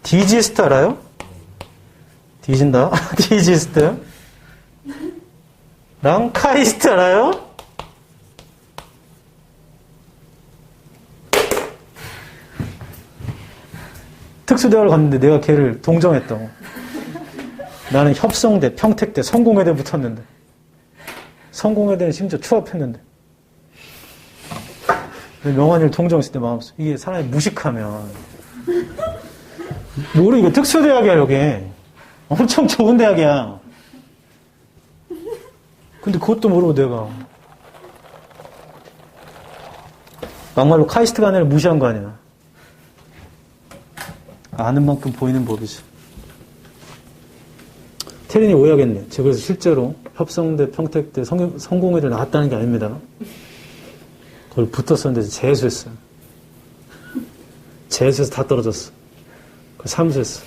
디지스트 알아요? 뒤진다. 디지스트. 랑카이스트 알아요? 특수대학을 갔는데 내가 걔를 동정했다고. 나는 협성대, 평택대, 성공회대 붙었는데. 성공회대는 심지어 추합했는데. 명환이를 동정했을 때 마음속 이게 사람이 무식하면 이거 특수대학이야 여기. 엄청 좋은 대학이야. 근데 그것도 모르고 내가 막말로 카이스트 간애를 무시한 거 아니야. 아는 만큼 보이는 법이지. 태린이 오해하겠네. 제가 그래서 실제로 협성대, 평택대, 성공회를 나왔다는 게 아닙니다. 그걸 붙었었는데 재수했어요. 재수해서 다 떨어졌어. 삼수했어.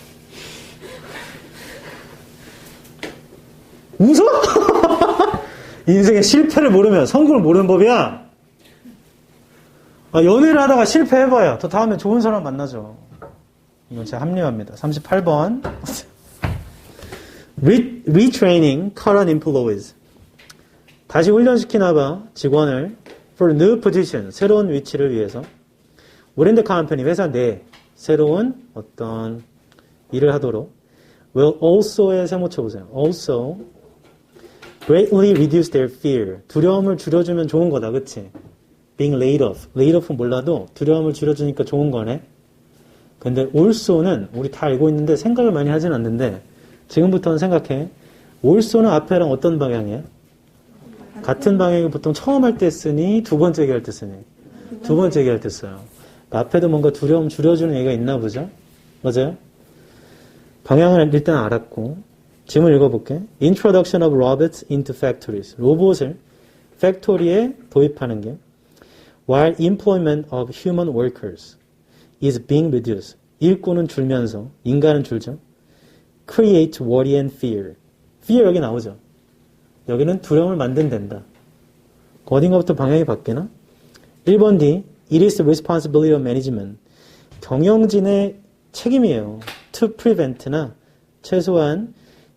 웃어? 인생의 실패를 모르면 성공을 모르는 법이야. 연애를 하다가 실패해봐야 더 다음에 좋은 사람 만나죠. 이건 제가 합리화합니다. 38번. retraining current employees. 다시 훈련시키나 봐, 직원을 for new position, 새로운 위치를 위해서. within the company, 회사 내 새로운 어떤 일을 하도록. will also의 세모 쳐보세요. also greatly reduce their fear. 두려움을 줄여주면 좋은 거다, 그치? being laid off. laid off는 몰라도 두려움을 줄여주니까 좋은 거네. 근데 also는 우리 다 알고 있는데 생각을 많이 하진 않는데 지금부터는 생각해. also는 앞에랑 어떤 방향이야? 같은 방향이 보통 처음 할 때 쓰니 두 번째 얘기할 때 쓰니? 두 번째 얘기할 때 써요. 그러니까 앞에도 뭔가 두려움 줄여주는 얘기가 있나 보죠? 맞아요? 방향을 일단 알았고 질문 읽어볼게. Introduction of robots into factories. 로봇을 팩토리에 도입하는 게 while employment of human workers is being reduced. 일꾼은 줄면서 인간은 줄죠. Create worry and fear. fear 여기 나오죠. 여기는 두려움을 만든댄다. 어딘가부터 방향이 바뀌나? 1번 D. It is the responsibility of management. 경영진의 책임이에요. To prevent나 최소한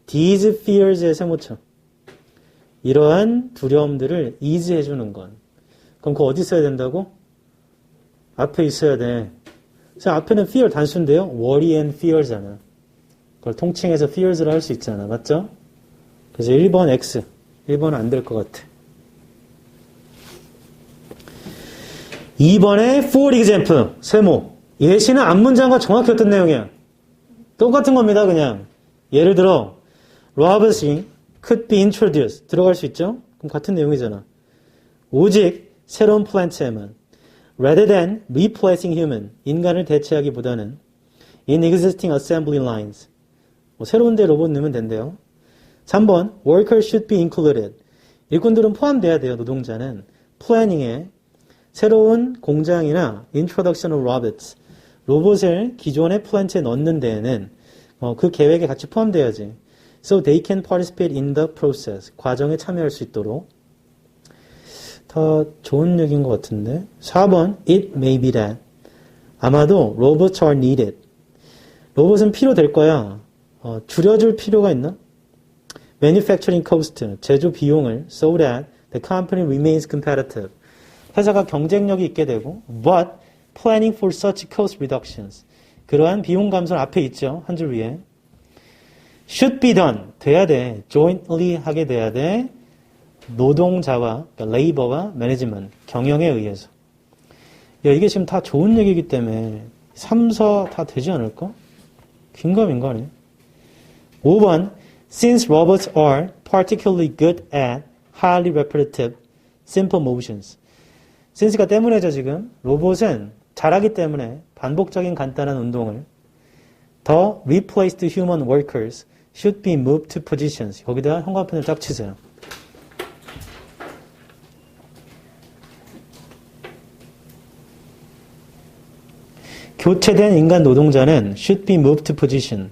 these fears의 세모쳐. 이러한 두려움들을 ease 해주는 건. 그럼 그거 어디 써야 된다고? 앞에 있어야 돼. 그래서 앞에는 fear 단수인데요. worry and fear잖아. 그걸 통칭해서 fears를 할 수 있잖아. 맞죠? 그래서 1번 X. 1번은 안 될 것 같아. 2번에 for example. 세모. 예시는 앞문장과 정확히 어떤 내용이야? 똑같은 겁니다. 그냥. 예를 들어 robots could be introduced. 들어갈 수 있죠? 그럼 같은 내용이잖아. 오직 새로운 플랜트에만 rather than replacing human. 인간을 대체하기보다는 in existing assembly lines. 새로운 데 로봇 넣으면 된대요. 3번 workers should be included. 일꾼들은 포함돼야 돼요. 노동자는. 플래닝에 새로운 공장이나 introduction of robots. 로봇을 기존의 플랜트에 넣는 데에는 그 계획에 같이 포함돼야지. So they can participate in the process. 과정에 참여할 수 있도록. 더 좋은 얘기인 것 같은데. 4번 It may be that. 아마도 robots are needed. 로봇은 필요될 거야. 줄여줄 필요가 있나? Manufacturing cost. 제조 비용을 so that the company remains competitive. 회사가 경쟁력이 있게 되고 but planning for such cost reductions. 그러한 비용 감소는 앞에 있죠. 한 줄 위에. should be done. 돼야 돼. jointly 하게 돼야 돼. 노동자와 그러니까 labor와 management. 경영에 의해서. 야, 이게 지금 다 좋은 얘기이기 때문에 3, 4 다 되지 않을까? 긴가민가네. 5번 Since robots are particularly good at highly repetitive, simple motions. since가 때문에죠, 지금. 로봇은 잘하기 때문에 반복적인 간단한 운동을 The replaced human workers should be moved to positions. 여기다 형광펜을 쫙 치세요. 교체된 인간 노동자는 should be moved to position.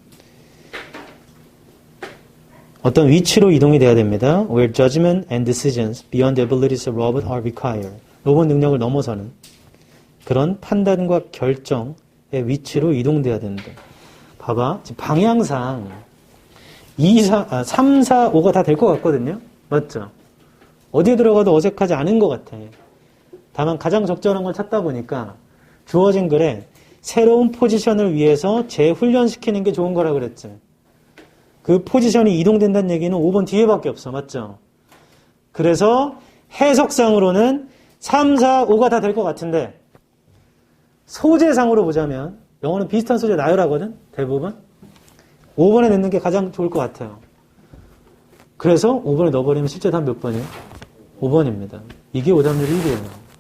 어떤 위치로 이동이 돼야 됩니다. Where judgment and decisions beyond the abilities of robot are required. 로봇 능력을 넘어서는 그런 판단과 결정의 위치로 이동돼야 된다. 봐봐. 지금 방향상 3, 4, 5가 다 될 것 같거든요. 맞죠? 어디에 들어가도 어색하지 않은 것 같아. 다만 가장 적절한 걸 찾다 보니까 주어진 글에 새로운 포지션을 위해서 재훈련시키는 게 좋은 거라 그랬지. 그 포지션이 이동된다는 얘기는 5번 뒤에밖에 없어. 맞죠? 그래서 해석상으로는 3, 4, 5가 다 될 것 같은데 소재상으로 보자면 영어는 비슷한 소재 나열하거든. 대부분. 5번에 넣는 게 가장 좋을 것 같아요. 그래서 5번에 넣어버리면 실제 답 몇 번이에요? 5번입니다. 이게 오답률 1이에요.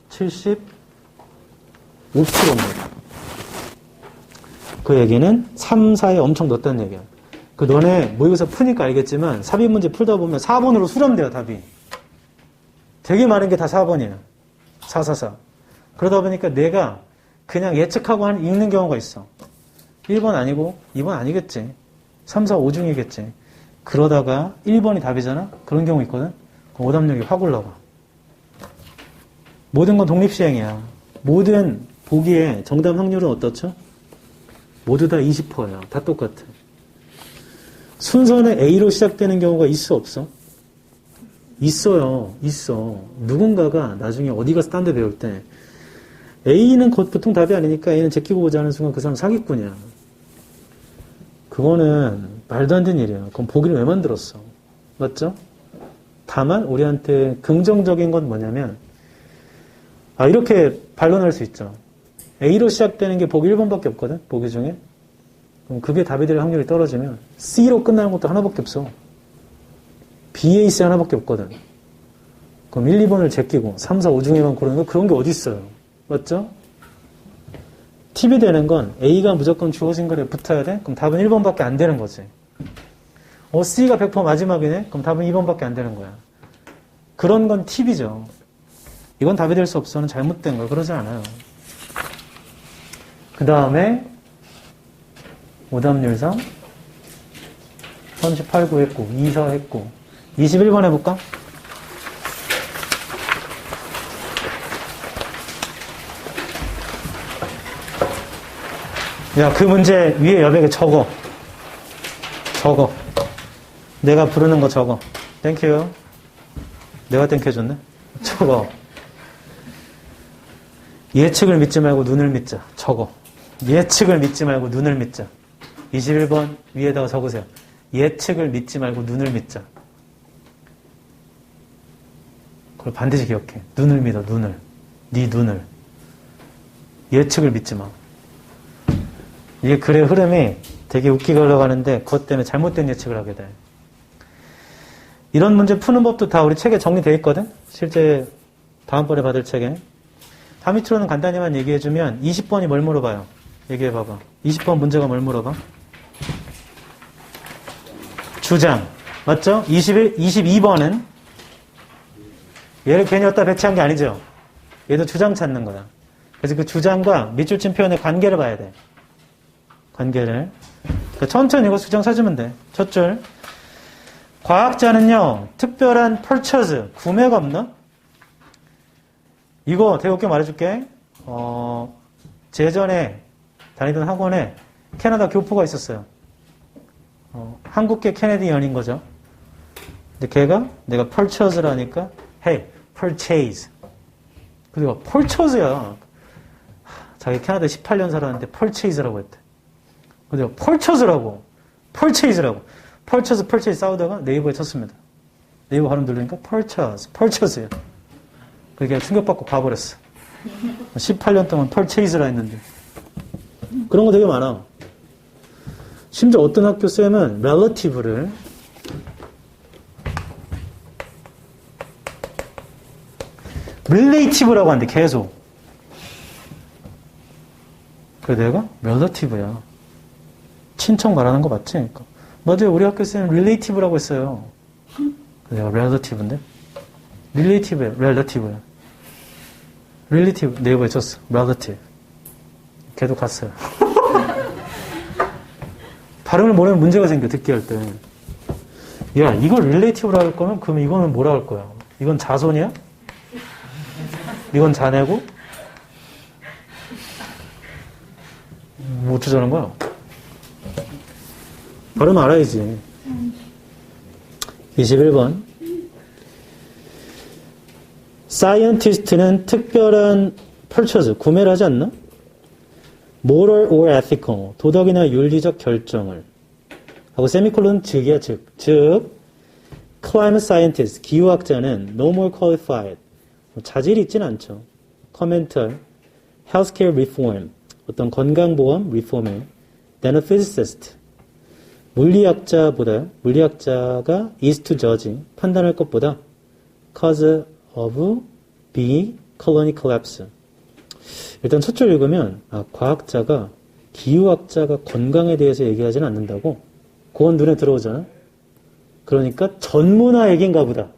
75%입니다. 그 얘기는 3, 4에 엄청 넣었다는 얘기야. 그 너네 모의고사 푸니까 알겠지만 삽입 문제 풀다 보면 4번으로 수렴돼요, 답이. 되게 많은 게 다 4번이에요. 4, 4, 4. 그러다 보니까 내가 그냥 예측하고 읽는 경우가 있어. 1번 아니고 2번 아니겠지. 3, 4, 5 중이겠지. 그러다가 1번이 답이잖아? 그런 경우 있거든? 그럼 오답력이 확 올라가. 모든 건 독립시행이야. 모든 보기에 정답 확률은 어떻죠? 모두 다 20%예요. 다 똑같아. 순서는 A로 시작되는 경우가 있어 없어? 있어요. 있어. 누군가가 나중에 어디 가서 딴 데 배울 때 A는 보통 답이 아니니까 A는 제끼고 보자 하는 순간 그 사람 사기꾼이야. 그거는 말도 안 되는 일이야. 그럼 보기를 왜 만들었어? 맞죠? 다만 우리한테 긍정적인 건 뭐냐면 이렇게 반론할 수 있죠. A로 시작되는 게 보기 1번밖에 없거든. 보기 중에. 그럼 그게 답이 될 확률이 떨어지면 C로 끝나는 것도 하나밖에 없어. B에 있어야 하나밖에 없거든. 그럼 1, 2번을 제끼고 3, 4, 5 중에만 고르는 거 그런 게 어디 있어요. 맞죠? 팁이 되는 건 A가 무조건 주어진 거에 붙어야 돼? 그럼 답은 1번밖에 안 되는 거지. C가 100% 마지막이네? 그럼 답은 2번밖에 안 되는 거야. 그런 건 팁이죠. 이건 답이 될 수 없어는 잘못된 거야. 그러지 않아요. 그 다음에 오답률상 38, 9 했고 2, 4 했고 21번 해볼까? 야, 그 문제 위에 여백에 적어. 내가 부르는 거 적어. 땡큐. 내가 땡큐 해줬네. 적어. 예측을 믿지 말고 눈을 믿자. 적어. 예측을 믿지 말고 눈을 믿자. 21번 위에다가 적으세요. 예측을 믿지 말고 눈을 믿자. 그걸 반드시 기억해. 눈을 믿어, 눈을. 네 눈을. 예측을 믿지 마. 이게 글의 흐름이 되게 웃기게 흘러가는데 그것 때문에 잘못된 예측을 하게 돼. 이런 문제 푸는 법도 다 우리 책에 정리되어 있거든? 실제 다음번에 받을 책에. 다 밑으로는 간단히만 얘기해주면 20번이 뭘 물어봐요? 얘기해봐봐. 20번 문제가 뭘 물어봐? 주장. 맞죠? 22번은 얘를 괜히 갖다 배치한 게 아니죠? 얘도 주장 찾는 거야. 그래서 그 주장과 밑줄친 표현의 관계를 봐야 돼. 관계를. 그러니까 천천히 이거 주장 찾으면 돼. 첫 줄. 과학자는요, 특별한 purchase, 구매가 없나? 이거 되게 웃겨 말해줄게. 제전에 다니던 학원에 캐나다 교포가 있었어요. 한국계 캐네디언인 거죠. 근데 걔가 내가 purchase라니까, hey, purchase. 그리고 purchase야. 자기 캐나다에 18년 살았는데 purchase라고 했대. 그래서 purchase라고, purchase 싸우다가 네이버에 쳤습니다. 네이버 발음 들으니까 purchase야. 그게 충격받고 가버렸어. 18년 동안 purchase라 했는데. 그런 거 되게 많아. 심지어 어떤 학교 쌤은 relative를 relative라고 하는데 계속. 그래 내가 relative야. 친척 말하는 거 맞지? 그러니까. 맞아요. 우리 학교 쌤은 relative라고 했어요. 내가 relative인데? relative야. relative 네이버에 쳤어. relative. 걔도 갔어요. 발음을 모르면 문제가 생겨, 듣기 할 때. 야, 이걸 relative로 할 거면, 그럼 이거는 뭐라 할 거야? 이건 자손이야? 이건 자네고? 뭐 어쩌자는 거야? 발음 알아야지. 21번. 사이언티스트는 특별한 purchase, 구매를 하지 않나? moral or ethical, 도덕이나 윤리적 결정을. 하고 세미콜론 즉이야, 즉. climate scientist, 기후학자는 no more qualified, 자질이 있진 않죠. commenter, healthcare reform, 어떤 건강보험 리폼에 than a physicist, 물리학자가 is to judge, 판단할 것보다 cause of B colony collapse. 일단 첫 줄 읽으면 과학자가 기후학자가 건강에 대해서 얘기하지는 않는다고. 그건 눈에 들어오잖아. 그러니까 전문화 얘기인가 보다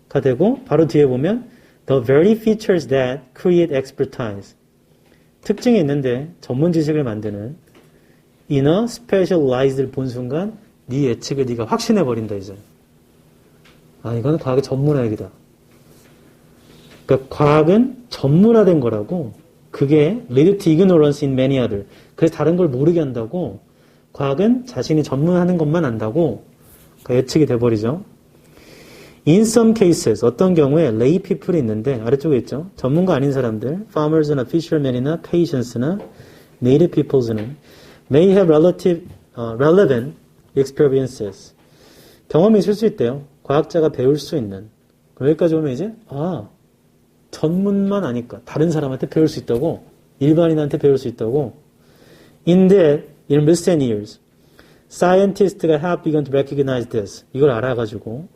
가 되고 바로 뒤에 보면 the very features that create expertise, 특징이 있는데 전문 지식을 만드는 in a specialized를 본 순간 네 예측을 네가 확신해 버린다 이제. 이거는 과학의 전문화 얘기다. 그러니까 과학은 전문화된 거라고. 그게 lead to ignorance in many other. 그래서 다른 걸 모르게 한다고. 과학은 자신이 전문하는 것만 안다고 예측이 돼버리죠. In some cases, 어떤 경우에 lay people이 있는데 아래쪽에 있죠. 전문가 아닌 사람들, farmers나 fishermen이나 patients나 native peoples는 may have relevant experiences. 경험이 있을 수 있대요. 과학자가 배울 수 있는. 여기까지 오면 이제 전문만 아니까 다른 사람한테 배울 수 있다고, 일반인한테 배울 수 있다고. Indeed, in recent years, scientists have begun to recognize this. 이걸 알아가지고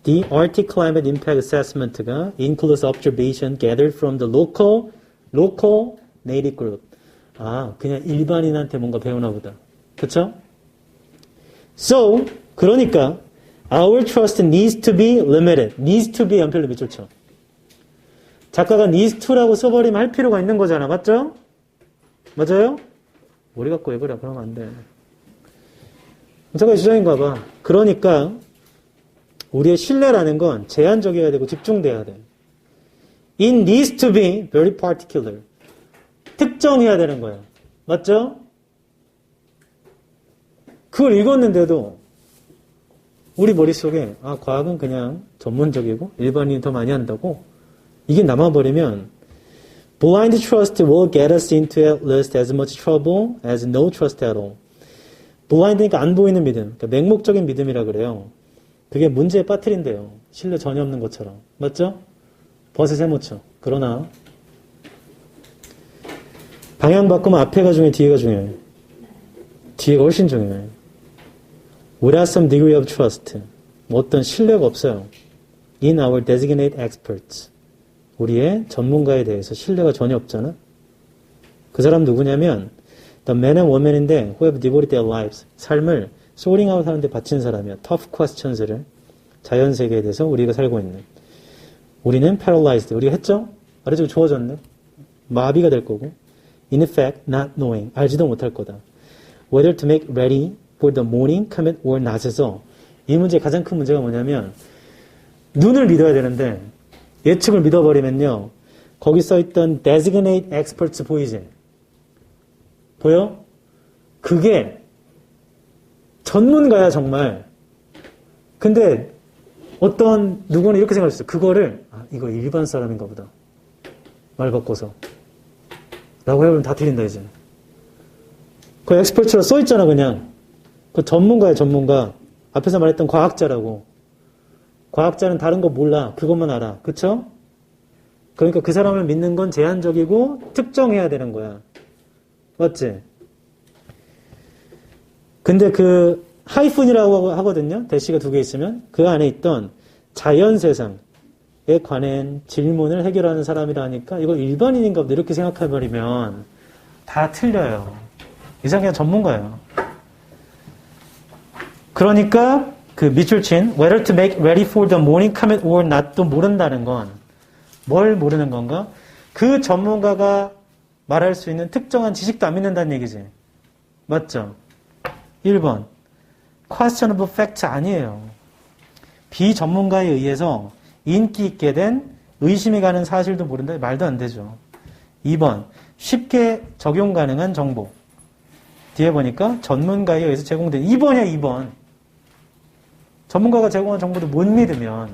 the Arctic Climate Impact Assessment가 includes observation gathered from the local native group. 그냥 일반인한테 뭔가 배우나 보다. 그쵸? So, 그러니까 our trust needs to be limited. needs to be 연필로 밑줄 쳐. 작가가 needs to라고 써버리면 할 필요가 있는 거잖아. 맞죠? 맞아요? 머리 갖고 왜 그래? 그러면 안 돼. 작가의 주장인가 봐. 그러니까 우리의 신뢰라는 건 제한적이어야 되고 집중돼야 돼. It needs to be very particular. 특정해야 되는 거야. 맞죠? 그걸 읽었는데도 우리 머릿속에 과학은 그냥 전문적이고 일반인이 더 많이 한다고 이게 남아버리면 blind trust will get us into at least as much trouble as no trust at all. blind니까 안 보이는 믿음, 그러니까 맹목적인 믿음이라 그래요. 그게 문제에 빠뜨린대요. 신뢰 전혀 없는 것처럼. 맞죠? 버스 세모쳐. 그러나 방향 바꾸면 앞에가 중요해, 뒤에가 중요해. 뒤에가 훨씬 중요해. Without some degree of trust. 어떤 신뢰가 없어요. In our designated experts. 우리의 전문가에 대해서 신뢰가 전혀 없잖아. 그 사람 누구냐면 the men and women인데 who have devoted their lives. 삶을 sorting out 하는데 바친 사람이야. tough questions를 자연세계에 대해서 우리가 살고 있는. 우리는 paralyzed. 우리가 했죠? 아래쪽으로 주어졌네. 마비가 될 거고. In effect, not knowing. 알지도 못할 거다. Whether to make ready for the morning commit or not에서 이 문제의 가장 큰 문제가 뭐냐면 눈을 믿어야 되는데 예측을 믿어버리면요. 거기 써있던 designate experts 보이지? 보여? 그게 전문가야 정말. 근데 어떤 누구는 이렇게 생각했어요. 그거를 이거 일반 사람인가 보다. 말 바꿔서. 라고 해보면 다 틀린다 이제. 그 엑스퍼트라 써있잖아 그냥. 그 전문가야 전문가. 앞에서 말했던 과학자라고. 과학자는 다른 거 몰라. 그것만 알아. 그쵸? 그러니까 그 사람을 믿는 건 제한적이고 특정해야 되는 거야. 맞지? 근데 그 하이픈이라고 하거든요. 대시가 2개 있으면 그 안에 있던 자연세상에 관한 질문을 해결하는 사람이라 하니까 이거 일반인인가 보다 이렇게 생각해버리면 다 틀려요. 이 사람 그냥 전문가예요. 그러니까 그 밑줄 친 whether to make ready for the morning commit or not도 모른다는 건 뭘 모르는 건가? 그 전문가가 말할 수 있는 특정한 지식도 안 믿는다는 얘기지. 맞죠? 1번 questionable fact 아니에요. 비전문가에 의해서 인기 있게 된 의심이 가는 사실도 모른다. 말도 안 되죠. 2번 쉽게 적용 가능한 정보. 뒤에 보니까 전문가에 의해서 제공된 2번이야 2번. 전문가가 제공한 정보도 못 믿으면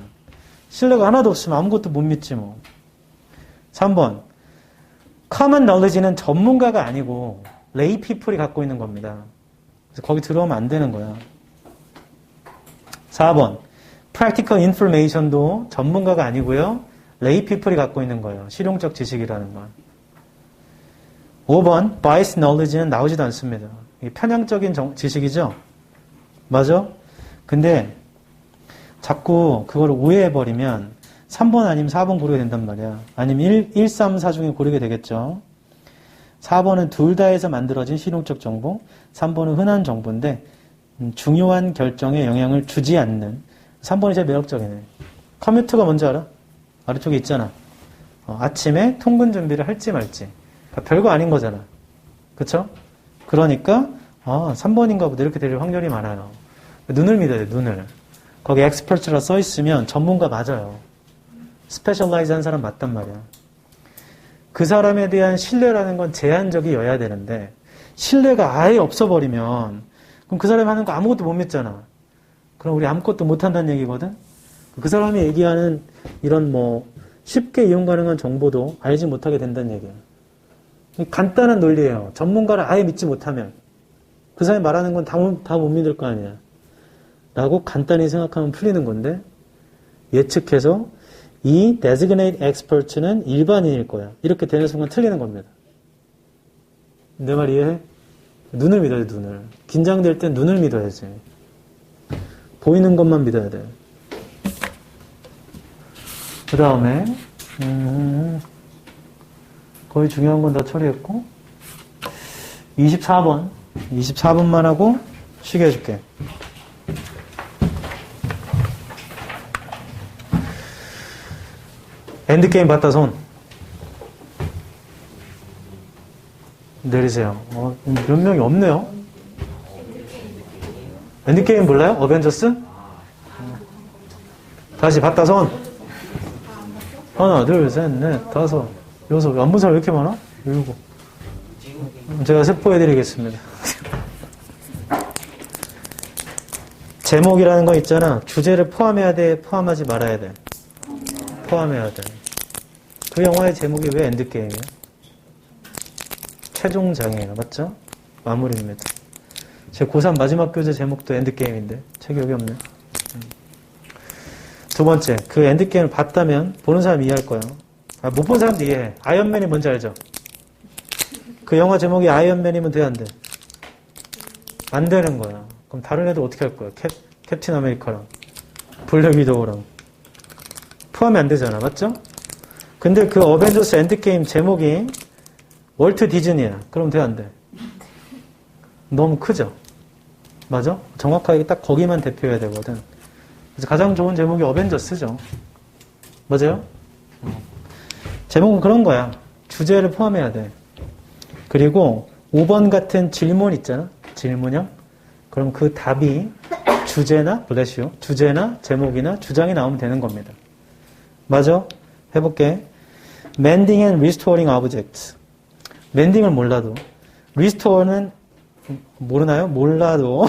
신뢰가 하나도 없으면 아무것도 못 믿지 뭐. 3번 common knowledge는 전문가가 아니고 lay people이 갖고 있는 겁니다. 그래서 거기 들어오면 안 되는 거야. 4번 practical information도 전문가가 아니고요. lay people이 갖고 있는 거예요. 실용적 지식이라는 건. 5번 biased knowledge는 나오지도 않습니다. 이게 편향적인 지식이죠. 맞아? 근데 자꾸 그걸 오해해버리면 3번 아니면 4번 고르게 된단 말이야. 아니면 1, 3, 4 중에 고르게 되겠죠. 4번은 둘 다에서 만들어진 실용적 정보, 3번은 흔한 정보인데 중요한 결정에 영향을 주지 않는 3번이 제일 매력적이네. 컴퓨터가 뭔지 알아? 아래쪽에 있잖아. 아침에 통근 준비를 할지 말지. 별거 아닌 거잖아. 그쵸? 그러니까 3번인가 보다 이렇게 될 확률이 많아요. 눈을 믿어야 돼. 눈을. 거기 엑스퍼트라 써있으면 전문가 맞아요. 스페셜라이즈 한 사람 맞단 말이야. 그 사람에 대한 신뢰라는 건 제한적이어야 되는데 신뢰가 아예 없어버리면 그럼 그 사람이 하는 거 아무것도 못 믿잖아. 그럼 우리 아무것도 못한다는 얘기거든. 그 사람이 얘기하는 이런 뭐 쉽게 이용 가능한 정보도 알지 못하게 된다는 얘기야. 간단한 논리예요. 전문가를 아예 믿지 못하면 그 사람이 말하는 건 다 못 믿을 거 아니야. 라고 간단히 생각하면 풀리는 건데 예측해서 이 designate expert는 일반인일 거야. 이렇게 되는 순간 틀리는 겁니다. 내 말 이해해? 눈을 믿어야 돼, 눈을. 긴장될 땐 눈을 믿어야지. 보이는 것만 믿어야 돼. 그 다음에 거의 중요한 건 다 처리했고 24번만 하고 쉬게 해줄게. 엔드게임 봤다 손 내리세요. 몇 명이 없네요. 엔드게임 몰라요? 어벤져스? 다시 봤다 손. 하나 둘 셋 넷 다섯 여섯. 안 본 사람 왜 이렇게 많아? 일곱. 제가 세포해드리겠습니다. 제목이라는 거 있잖아. 주제를 포함해야 돼? 포함하지 말아야 돼? 포함해야 돼. 그 영화의 제목이 왜 엔드게임이야? 최종장이에요. 맞죠? 마무리입니다. 제 고3 마지막 교재 제목도 엔드게임인데 책이 여기 없네. 두 번째, 그 엔드게임을 봤다면 보는 사람 이해할 거야. 못 본 사람도 이해해. 아이언맨이 뭔지 알죠? 그 영화 제목이 아이언맨이면 돼, 안 돼? 안 되는 거야. 그럼 다른 애들 어떻게 할 거야? 캡틴 아메리카랑 블랙 위도우랑 포함이 안 되잖아. 맞죠? 근데 그 어벤져스 엔드게임 제목이 월트 디즈니야. 그럼 돼, 안 돼? 너무 크죠? 맞아? 정확하게 딱 거기만 대표해야 되거든. 그래서 가장 좋은 제목이 어벤져스죠. 맞아요? 제목은 그런 거야. 주제를 포함해야 돼. 그리고 5번 같은 질문 있잖아. 질문형. 그럼 그 답이 주제나, 블레시오. 주제나, 제목이나, 주장이 나오면 되는 겁니다. 맞아? 해볼게. Mending and restoring objects. 멘딩을 몰라도. restore는 모르나요? 몰라도.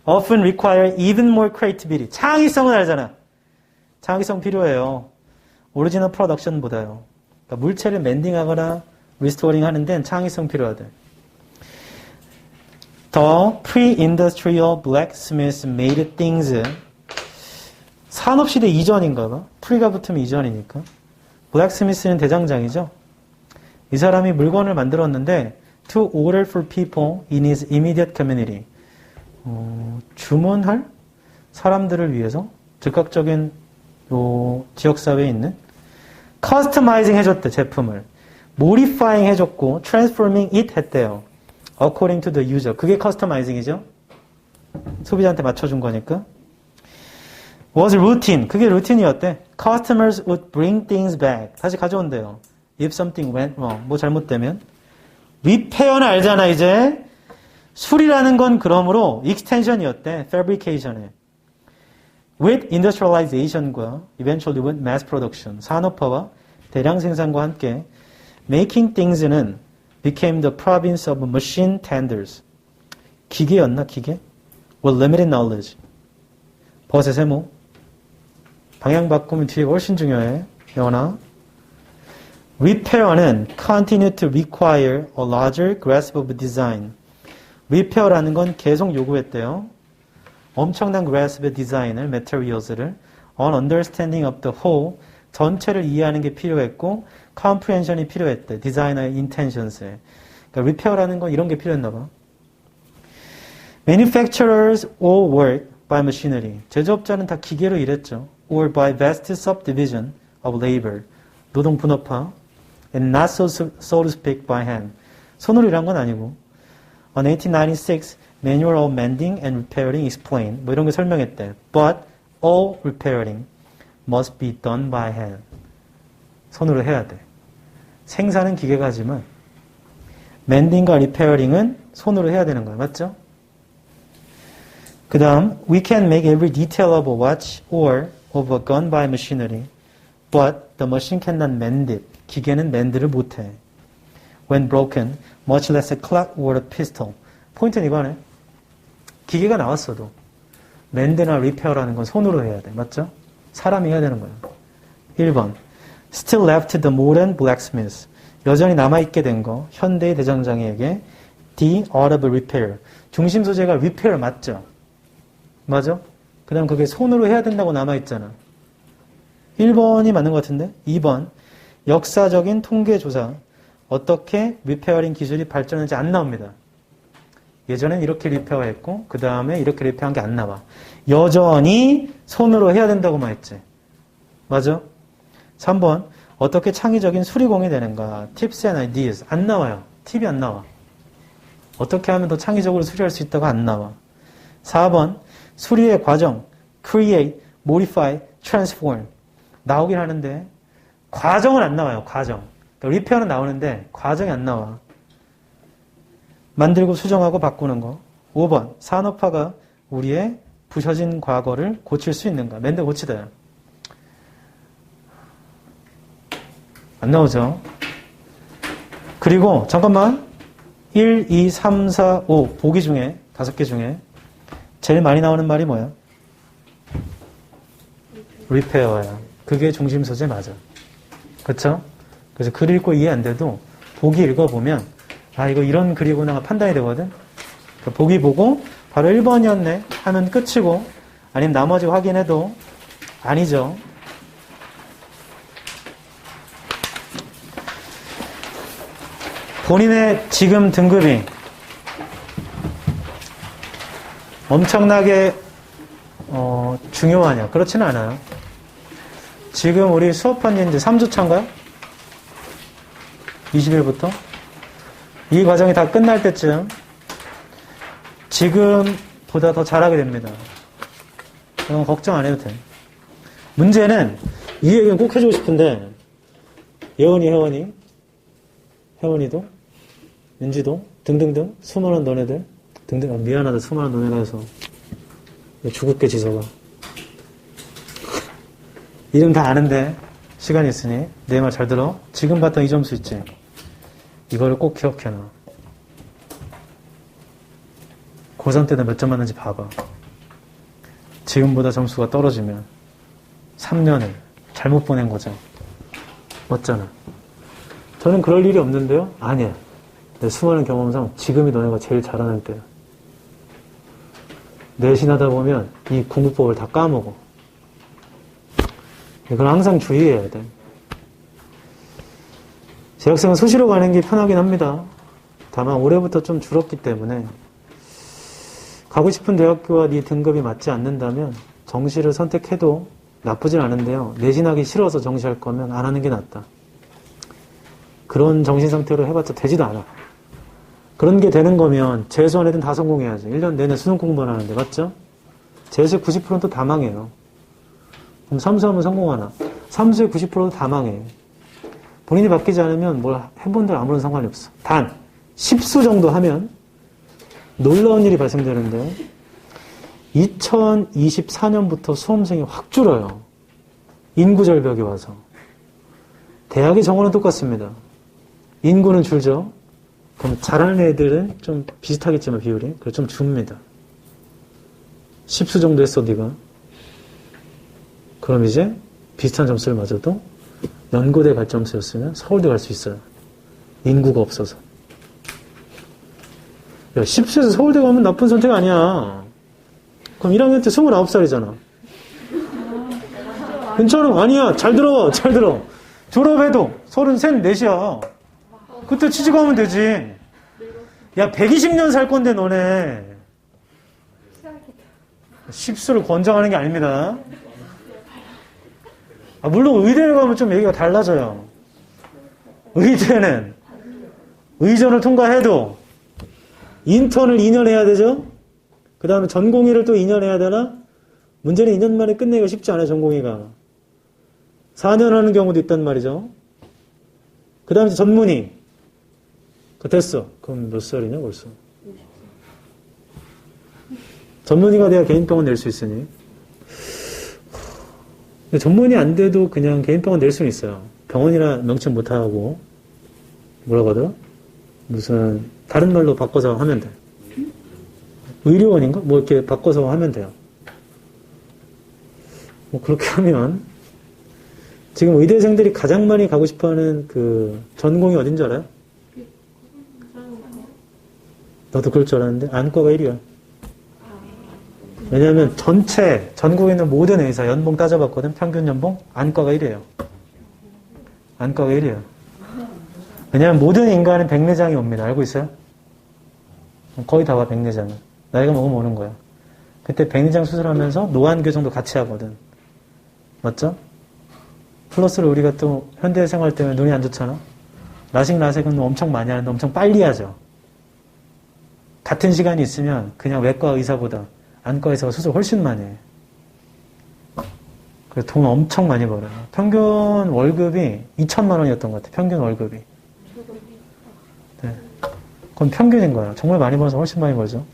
often require even more creativity. 창의성은 알잖아. 창의성 필요해요. 오리지널 프로덕션보다요. 그러니까 물체를 멘딩하거나 리스토어링 하는 데는 창의성 필요하대. The pre-industrial blacksmiths made things. 산업시대 이전인가 봐. pre가 붙으면 이전이니까. blacksmith는 대장장이죠. 이 사람이 물건을 만들었는데 to order for people in his immediate community. 주문할 사람들을 위해서 즉각적인 지역사회에 있는 커스터마이징 해줬대. 제품을 모디파잉 해줬고 트랜스포밍 it 했대요. according to the user. 그게 커스터마이징이죠. 소비자한테 맞춰준 거니까. was routine. 그게 루틴이었대. customers would bring things back. 다시 가져온대요. if something went wrong. 뭐 잘못되면. 리페어는 알잖아 이제. 수리라는 건 그러므로 익스텐션이었대. fabrication에. with industrialization과 eventually with mass production. 산업화와 대량 생산과 함께 making things는 became the province of machine tenders. 기계였나 기계? with limited knowledge. 버스의 세모. 방향 바꾸면 뒤에가 훨씬 중요해. 영원아. repair는 continue to require a larger grasp of design. repair라는 건 계속 요구했대요. 엄청난 grasp의 디자인을, materials를 on understanding of the whole, 전체를 이해하는 게 필요했고 comprehension이 필요했대. 디자이너의 intentions에. 그러니까 repair라는 건 이런 게 필요했나 봐. Manufacturers all work by machinery. 제조업자는 다 기계로 일했죠. or by vast subdivision of labor. 노동 분업화. and not so to speak by hand. 손으로 일한 건 아니고. On 1896, Manual of Mending and Repairing explained. 뭐 이런 거 설명했대. But all repairing must be done by hand. 손으로 해야 돼. 생산은 기계가 하지만 mending과 repairing은 손으로 해야 되는 거야. 맞죠? 그 다음, we can make every detail of a watch or of a gun by machinery, but the machine cannot mend it. 기계는 mend를 못해. When broken, much less a clock or a pistol. 포인트는 이거네. 기계가 나왔어도 멘드나 리페어라는 건 손으로 해야 돼. 맞죠? 사람이 해야 되는 거예요. 1번. Still left the modern blacksmiths. 여전히 남아있게 된 거. 현대의 대장장이에게 the art of repair. 중심 소재가 repair 맞죠? 맞아? 그 다음 그게 손으로 해야 된다고 남아있잖아. 1번이 맞는 것 같은데? 2번. 역사적인 통계조사. 어떻게 리페어링 기술이 발전했는지 안 나옵니다. 예전엔 이렇게 리페어했고 그 다음에 이렇게 리페어한 게 안 나와. 여전히 손으로 해야 된다고만 했지. 맞아? 3번. 어떻게 창의적인 수리공이 되는가. Tips and ideas. 안 나와요. 팁이 안 나와. 어떻게 하면 더 창의적으로 수리할 수 있다고 안 나와. 4번. 수리의 과정. Create, modify, transform. 나오긴 하는데 과정은 안 나와요. 과정. 그러니까 리페어는 나오는데 과정이 안 나와. 만들고 수정하고 바꾸는 거. 5번. 산업화가 우리의 부서진 과거를 고칠 수 있는가. 맨날 고치다요. 안 나오죠. 그리고 잠깐만. 1, 2, 3, 4, 5 보기 중에 5개 중에 제일 많이 나오는 말이 뭐야? 리페어야. 그게 중심 소재 맞아. 그쵸? 그래서 글 읽고 이해 안 돼도 보기 읽어보면 아 이거 이런 글이구나 판단이 되거든. 그러니까 보기 보고 바로 1번이었네 하면 끝이고 아니면 나머지 확인해도 아니죠. 본인의 지금 등급이 엄청나게 중요하냐? 그렇지는 않아요. 지금 우리 수업한 지 이제 3주차인가요? 20일부터? 이 과정이 다 끝날 때쯤 지금보다 더 잘하게 됩니다. 그럼 걱정 안 해도 돼. 문제는 이 얘기는 꼭 해주고 싶은데 혜원이도 윤지도 등등등 수많은 너네들 등등 미안하다 수많은 너네가 해서 죽을게 지서가 이름 다 아는데 시간이 있으니 내 말 잘 들어. 지금 봤던 이 점수 있지? 이거를 꼭 기억해놔. 고3 때는 몇 점 맞는지 봐봐. 지금보다 점수가 떨어지면 3년을 잘못 보낸 거죠. 맞잖아. 저는 그럴 일이 없는데요? 아니야. 내 수많은 경험상 지금이 너네가 제일 잘하는 때야. 내신하다 보면 이 공부법을 다 까먹어. 이건 항상 주의해야 돼. 재학생은 수시로 가는 게 편하긴 합니다. 다만 올해부터 좀 줄었기 때문에 가고 싶은 대학교와 네 등급이 맞지 않는다면 정시를 선택해도 나쁘진 않은데요. 내신하기 싫어서 정시할 거면 안 하는 게 낫다. 그런 정신 상태로 해봤자 되지도 않아. 그런 게 되는 거면 재수 안 해든 다 성공해야지. 1년 내내 수능 공부만 하는데 맞죠? 재수 90%는 또 다 망해요. 그럼 삼수하면 성공하나? 삼수의 90%도 다 망해. 본인이 바뀌지 않으면 뭘 해본들 아무런 상관이 없어. 단 10수 정도 하면 놀라운 일이 발생되는데 2024년부터 수험생이 확 줄어요. 인구 절벽이 와서. 대학의 정원은 똑같습니다. 인구는 줄죠. 그럼 잘하는 애들은 좀 비슷하겠지만 비율이 그래서 좀 줍니다. 10수 정도 했어 네가. 그럼 이제 비슷한 점수를 맞아도 연고대 갈 점수였으면 서울대 갈 수 있어요. 인구가 없어서. 야, 10수에서 서울대 가면 나쁜 선택 아니야. 그럼 1학년 때 29살이잖아. 괜찮아. 아니야. 잘 들어. 졸업해도 33, 4이야. 그때 취직하면 되지. 야, 120년 살 건데 너네. 10수를 권장하는 게 아닙니다. 물론 의대를 가면 좀 얘기가 달라져요. 의대는 의전을 통과해도 인턴을 2년 해야 되죠? 그 다음에 전공의를 또 2년 해야 되나? 문제는 2년 만에 끝내기가 쉽지 않아요, 전공의가. 4년 하는 경우도 있단 말이죠. 그 다음에 전문의. 됐어. 그럼 몇 살이냐, 벌써? 전문의가 돼야 개인병원 낼 수 있으니. 근데 전문의 안 돼도 그냥 개인병원 낼 수는 있어요. 병원이라 명칭 못하고, 뭐라고 하더라? 무슨, 다른 말로 바꿔서 하면 돼. 의료원인가? 뭐 이렇게 바꿔서 하면 돼요. 뭐 그렇게 하면 지금 의대생들이 가장 많이 가고 싶어하는 그 전공이 어딘 줄 알아요? 너도 그럴 줄 알았는데 안과가 1위야. 왜냐하면 전국에 있는 모든 의사 연봉 따져봤거든. 평균 연봉 안과가 1위에요. 안과가 1위에요. 왜냐하면 모든 인간은 백내장이 옵니다. 알고 있어요? 거의 다 와, 백내장은. 나이가 먹으면 오는 거야. 그때 백내장 수술하면서 노안 교정도 같이 하거든. 맞죠? 플러스로 우리가 또 현대생활 때문에 눈이 안 좋잖아. 라식은 엄청 많이 하는데 엄청 빨리 하죠. 같은 시간이 있으면 그냥 외과 의사보다 안과 의사가 수술 훨씬 많이 해. 그래서 돈 엄청 많이 벌어요. 평균 월급이 2천만 원이었던 것 같아. 평균 월급이. 네. 그건 평균인 거야. 정말 많이 벌어서 훨씬 많이 벌죠.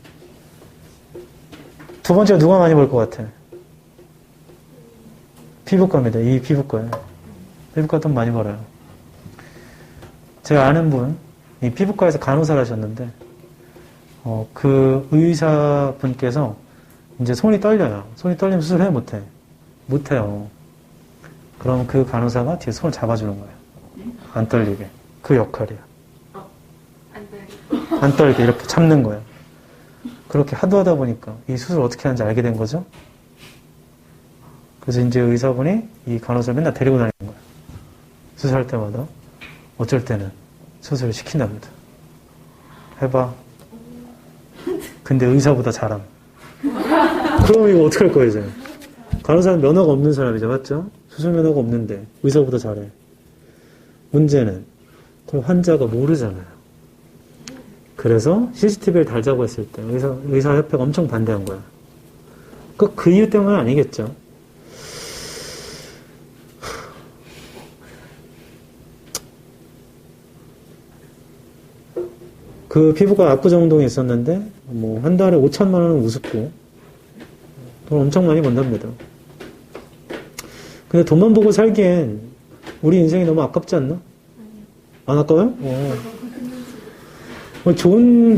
두 번째가 누가 많이 벌 것 같아? 피부과입니다. 이 피부과에. 피부과 돈 많이 벌어요. 제가 아는 분, 이 피부과에서 간호사를 하셨는데, 그 의사분께서 이제 손이 떨려요. 손이 떨리면 수술해? 못해? 못해요. 그럼 그 간호사가 뒤에 손을 잡아주는 거예요. 안 떨리게. 그 역할이야. 안 떨리게 이렇게 잡는 거예요. 그렇게 하도 하다 보니까 이 수술 어떻게 하는지 알게 된 거죠. 그래서 이제 의사분이 이 간호사를 맨날 데리고 다니는 거예요. 수술할 때마다. 어쩔 때는 수술을 시킨답니다. 해봐. 근데 의사보다 잘함. 그럼 이거 어떡할 거예요, 이제? 간호사는 면허가 없는 사람이죠, 맞죠? 수술 면허가 없는데 의사보다 잘해. 문제는 그걸 환자가 모르잖아요. 그래서 CCTV를 달자고 했을 때 의사협회가 엄청 반대한 거야. 그 이유 때문은 아니겠죠. 그 피부과 압구정동에 있었는데 뭐 한 달에 5천만 원은 우습고 돈 엄청 많이 번답니다. 근데 돈만 보고 살기엔 우리 인생이 너무 아깝지 않나? 안 아까워요?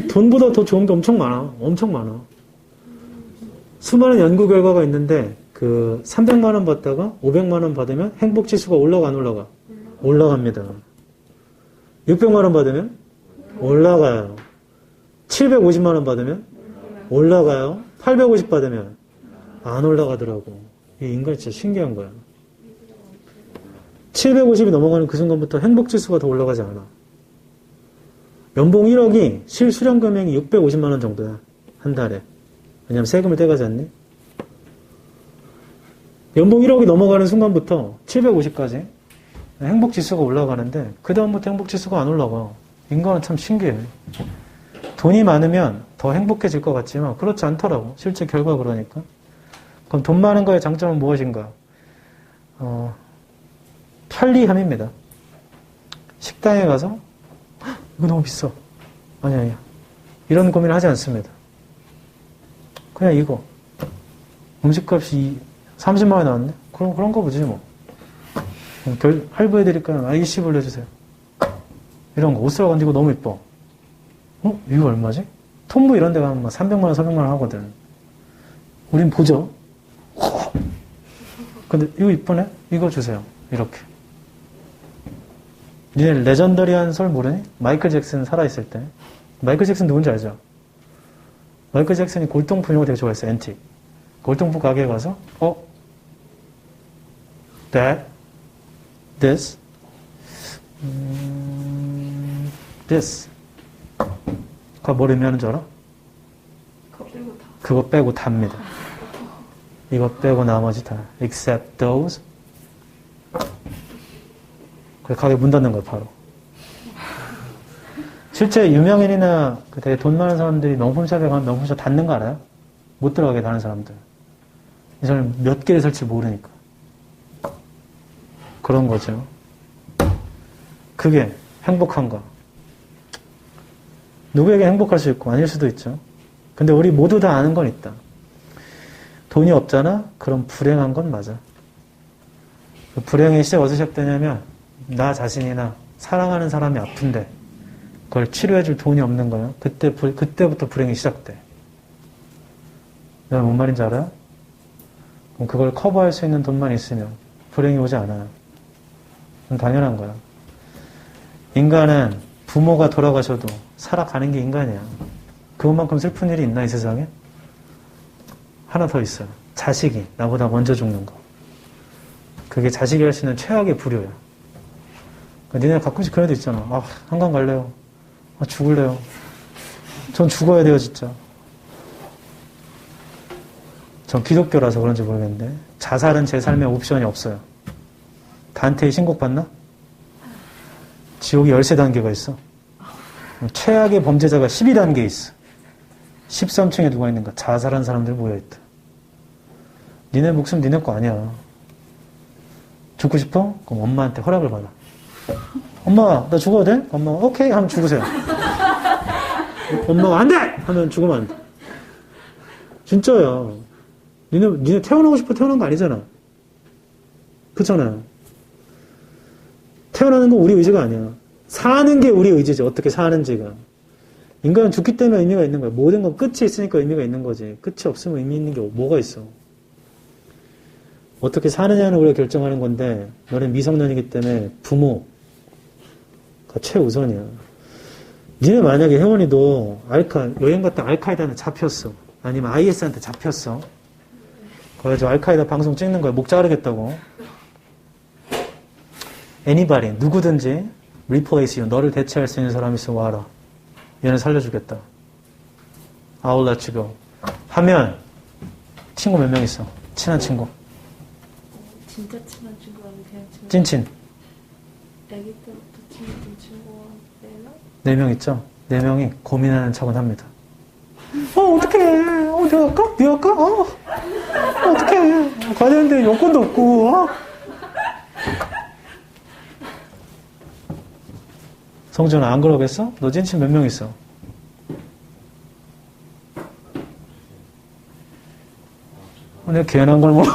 돈보다 더 좋은 게 엄청 많아. 엄청 많아. 수많은 연구 결과가 있는데 그 300만 원 받다가 500만 원 받으면 행복 지수가 올라가 안 올라가? 올라갑니다. 600만 원 받으면 올라가요. 750만 원 받으면 올라가요. 850 받으면 안 올라가더라고. 이 인간이 진짜 신기한 거야. 750이 넘어가는 그 순간부터 행복지수가 더 올라가지 않아. 연봉 1억이 실수령 금액이 650만 원 정도야. 한 달에. 왜냐면 세금을 떼가지 않니? 연봉 1억이 넘어가는 순간부터 750까지 행복지수가 올라가는데 그 다음부터 행복지수가 안 올라가. 인간은 참 신기해. 돈이 많으면 더 행복해질 것 같지만 그렇지 않더라고. 실제 결과 그러니까. 그럼 돈 많은 거의 장점은 무엇인가? 편리함입니다. 식당에 가서 이거 너무 비싸. 아니야. 이런 고민을 하지 않습니다. 그냥 이거. 음식값이 30만 원 나왔네? 그런 거 보지 뭐. 할부해드릴까요? IC 불러주세요. 이런 거. 옷 사러 갔는데 이거 너무 이뻐. 이거 얼마지? 톰부 이런 데 가면 막 300만 원, 400만 원 하거든. 우린 보죠. 근데 이거 이쁘네? 이거 주세요. 이렇게. 니네 레전더리한 설 모르니? 마이클 잭슨 살아있을 때. 마이클 잭슨 누군지 알죠? 마이클 잭슨이 골동품 이런 거 되게 좋아했어요. 앤틱. 골동품 가게에 가서 that, this, this. 그거 뭘 의미하는 줄 알아? 그거 빼고 다입니다. 이거 빼고 나머지 다. except those. 그래 가게 문 닫는 거야 바로. 실제 유명인이나 되게 돈 많은 사람들이 명품샵에 가면 명품샵 닫는 거 알아요? 못 들어가게 하는 사람들. 이 사람 몇 개를 살지 모르니까. 그런 거죠. 그게 행복한가? 누구에게 행복할 수 있고 아닐 수도 있죠. 근데 우리 모두 다 아는 건 있다. 돈이 없잖아? 그럼 불행한 건 맞아. 그 불행의 시작 어디서 시작되냐면 나 자신이나 사랑하는 사람이 아픈데 그걸 치료해줄 돈이 없는 거야. 그때부터 불행이 시작돼. 내가 뭔 말인지 알아요? 그럼 그걸 커버할 수 있는 돈만 있으면 불행이 오지 않아요. 그건 당연한 거야. 인간은 부모가 돌아가셔도 살아가는 게 인간이야. 그것만큼 슬픈 일이 있나 이 세상에? 하나 더 있어요. 자식이 나보다 먼저 죽는 거. 그게 자식이 할 수 있는 최악의 불효야. 그러니까 니네 가끔씩 그런 애도 있잖아. 아, 한강 갈래요. 아, 죽을래요. 전 죽어야 돼요, 진짜. 전 기독교라서 그런지 모르겠는데 자살은 제 삶에 옵션이 없어요. 단테의 신곡 봤나? 지옥이 13단계가 있어. 최악의 범죄자가 12단계에 있어. 13층에 누가 있는가? 자살한 사람들 모여있다. 니네 목숨 니네 거 아니야. 죽고 싶어? 그럼 엄마한테 허락을 받아. 엄마, 나 죽어도 돼? 엄마, 오케이 하면 죽으세요. 엄마가 안 돼! 하면 죽으면 안 돼. 진짜야. 니네 태어나고 싶어 태어난 거 아니잖아. 그렇잖아요. 태어나는 건 우리 의지가 아니야. 사는 게 우리 의지지. 어떻게 사는지가. 인간은 죽기 때문에 의미가 있는 거야. 모든 건 끝이 있으니까 의미가 있는 거지. 끝이 없으면 의미 있는 게 뭐가 있어. 어떻게 사느냐는 우리가 결정하는 건데 너는 미성년이기 때문에 부모가 최우선이야. 니네 만약에 혜원이도 여행 갔다 알카에다한테 잡혔어. 아니면 IS한테 잡혔어. 그래가지고 알카에다 방송 찍는 거야. 목 자르겠다고. Anybody, 누구든지 replace you, 너를 대체할 수 있는 사람이 있어 와라. 얘는 살려주겠다. I'll let you go. 하면 친구 몇 명 있어? 친한 친구. 진짜 친한 친구 아니면 그냥 친구? 찐친. 아기 때부터 친했던 친구가 4명? 4명 있죠? 4명이 고민하는 척은 합니다. 어떡해. 내가 할까? 네가 할까? 어떡해. 가야 되는데 여권도 없고. 성준아, 안 그러겠어? 너 찐친 몇 명 있어? 내가 괜한 걸 몰라.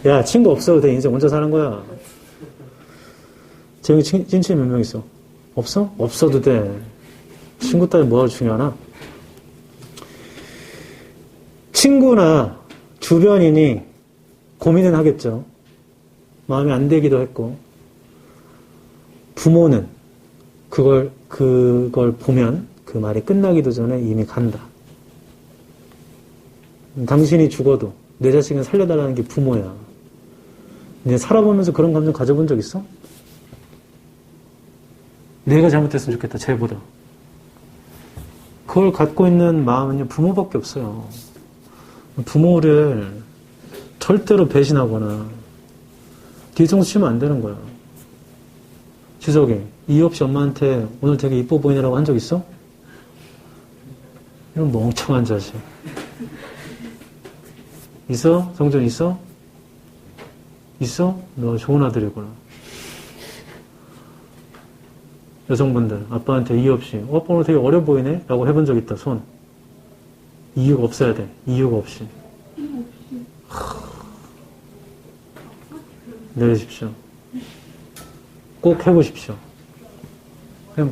야, 친구 없어도 돼. 인생 혼자 사는 거야. 재영이 찐친 몇 명 있어? 없어? 없어도 돼. 친구 따위 뭐가 중요하나? 친구나 주변인이 고민은 하겠죠. 마음에 안 들기도 했고. 부모는 그걸 보면 그 말이 끝나기도 전에 이미 간다. 당신이 죽어도 내 자식은 살려달라는 게 부모야. 근데 살아보면서 그런 감정 가져본 적 있어? 내가 잘못했으면 좋겠다, 쟤보다. 그걸 갖고 있는 마음은요, 부모밖에 없어요. 부모를 절대로 배신하거나 뒤통수 치면 안 되는 거야. 지석이, 이유 없이 엄마한테 오늘 되게 이뻐 보이느라고 한 적 있어? 이런 멍청한 자식. 있어? 성준 있어? 있어? 너 좋은 아들이구나. 여성분들, 아빠한테 이유 없이, 아빠 오늘 되게 어려 보이네? 라고 해본 적 있다, 손. 이유가 없어야 돼. 이유가 없이. 내리십시오. 꼭 해보십시오.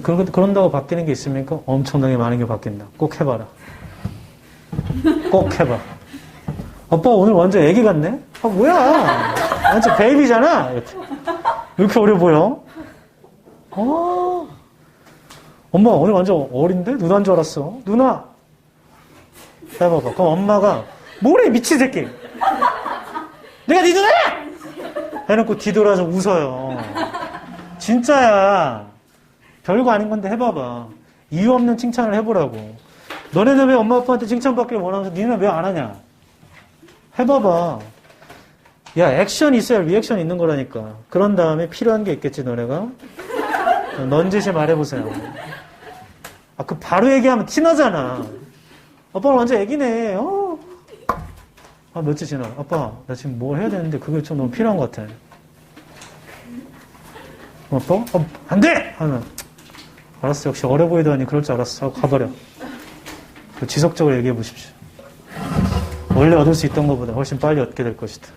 그런다고 바뀌는 게 있습니까? 엄청나게 많은 게 바뀐다. 꼭 해봐라. 꼭 해봐. 아빠 오늘 완전 애기 같네? 아, 뭐야? 완전 베이비잖아? 이렇게. 왜 이렇게 어려 보여? 엄마 오늘 완전 어린데? 누나인 줄 알았어. 누나! 해봐봐. 그럼 엄마가 뭐래 미친 새끼! 내가 네 누나야! 해놓고 뒤돌아서 웃어요. 진짜야. 별거 아닌 건데 해봐봐. 이유 없는 칭찬을 해보라고. 너네는 왜 엄마 아빠한테 칭찬받기를 원하면서 니는 왜 안 하냐? 해봐봐. 야, 액션이 있어야 리액션이 있는 거라니까. 그런 다음에 필요한 게 있겠지, 너네가? 넌지시 말해보세요. 그 바로 얘기하면 티나잖아. 아빠는 완전 애기네. 며칠 지나. 아빠, 나 지금 뭘 해야 되는데 그게 좀 너무 필요한 것 같아. 아빠? 안 돼! 하면, 알았어. 역시 어려 보이더니 그럴 줄 알았어. 하고 가버려. 지속적으로 얘기해 보십시오. 원래 얻을 수 있던 것보다 훨씬 빨리 얻게 될 것이다.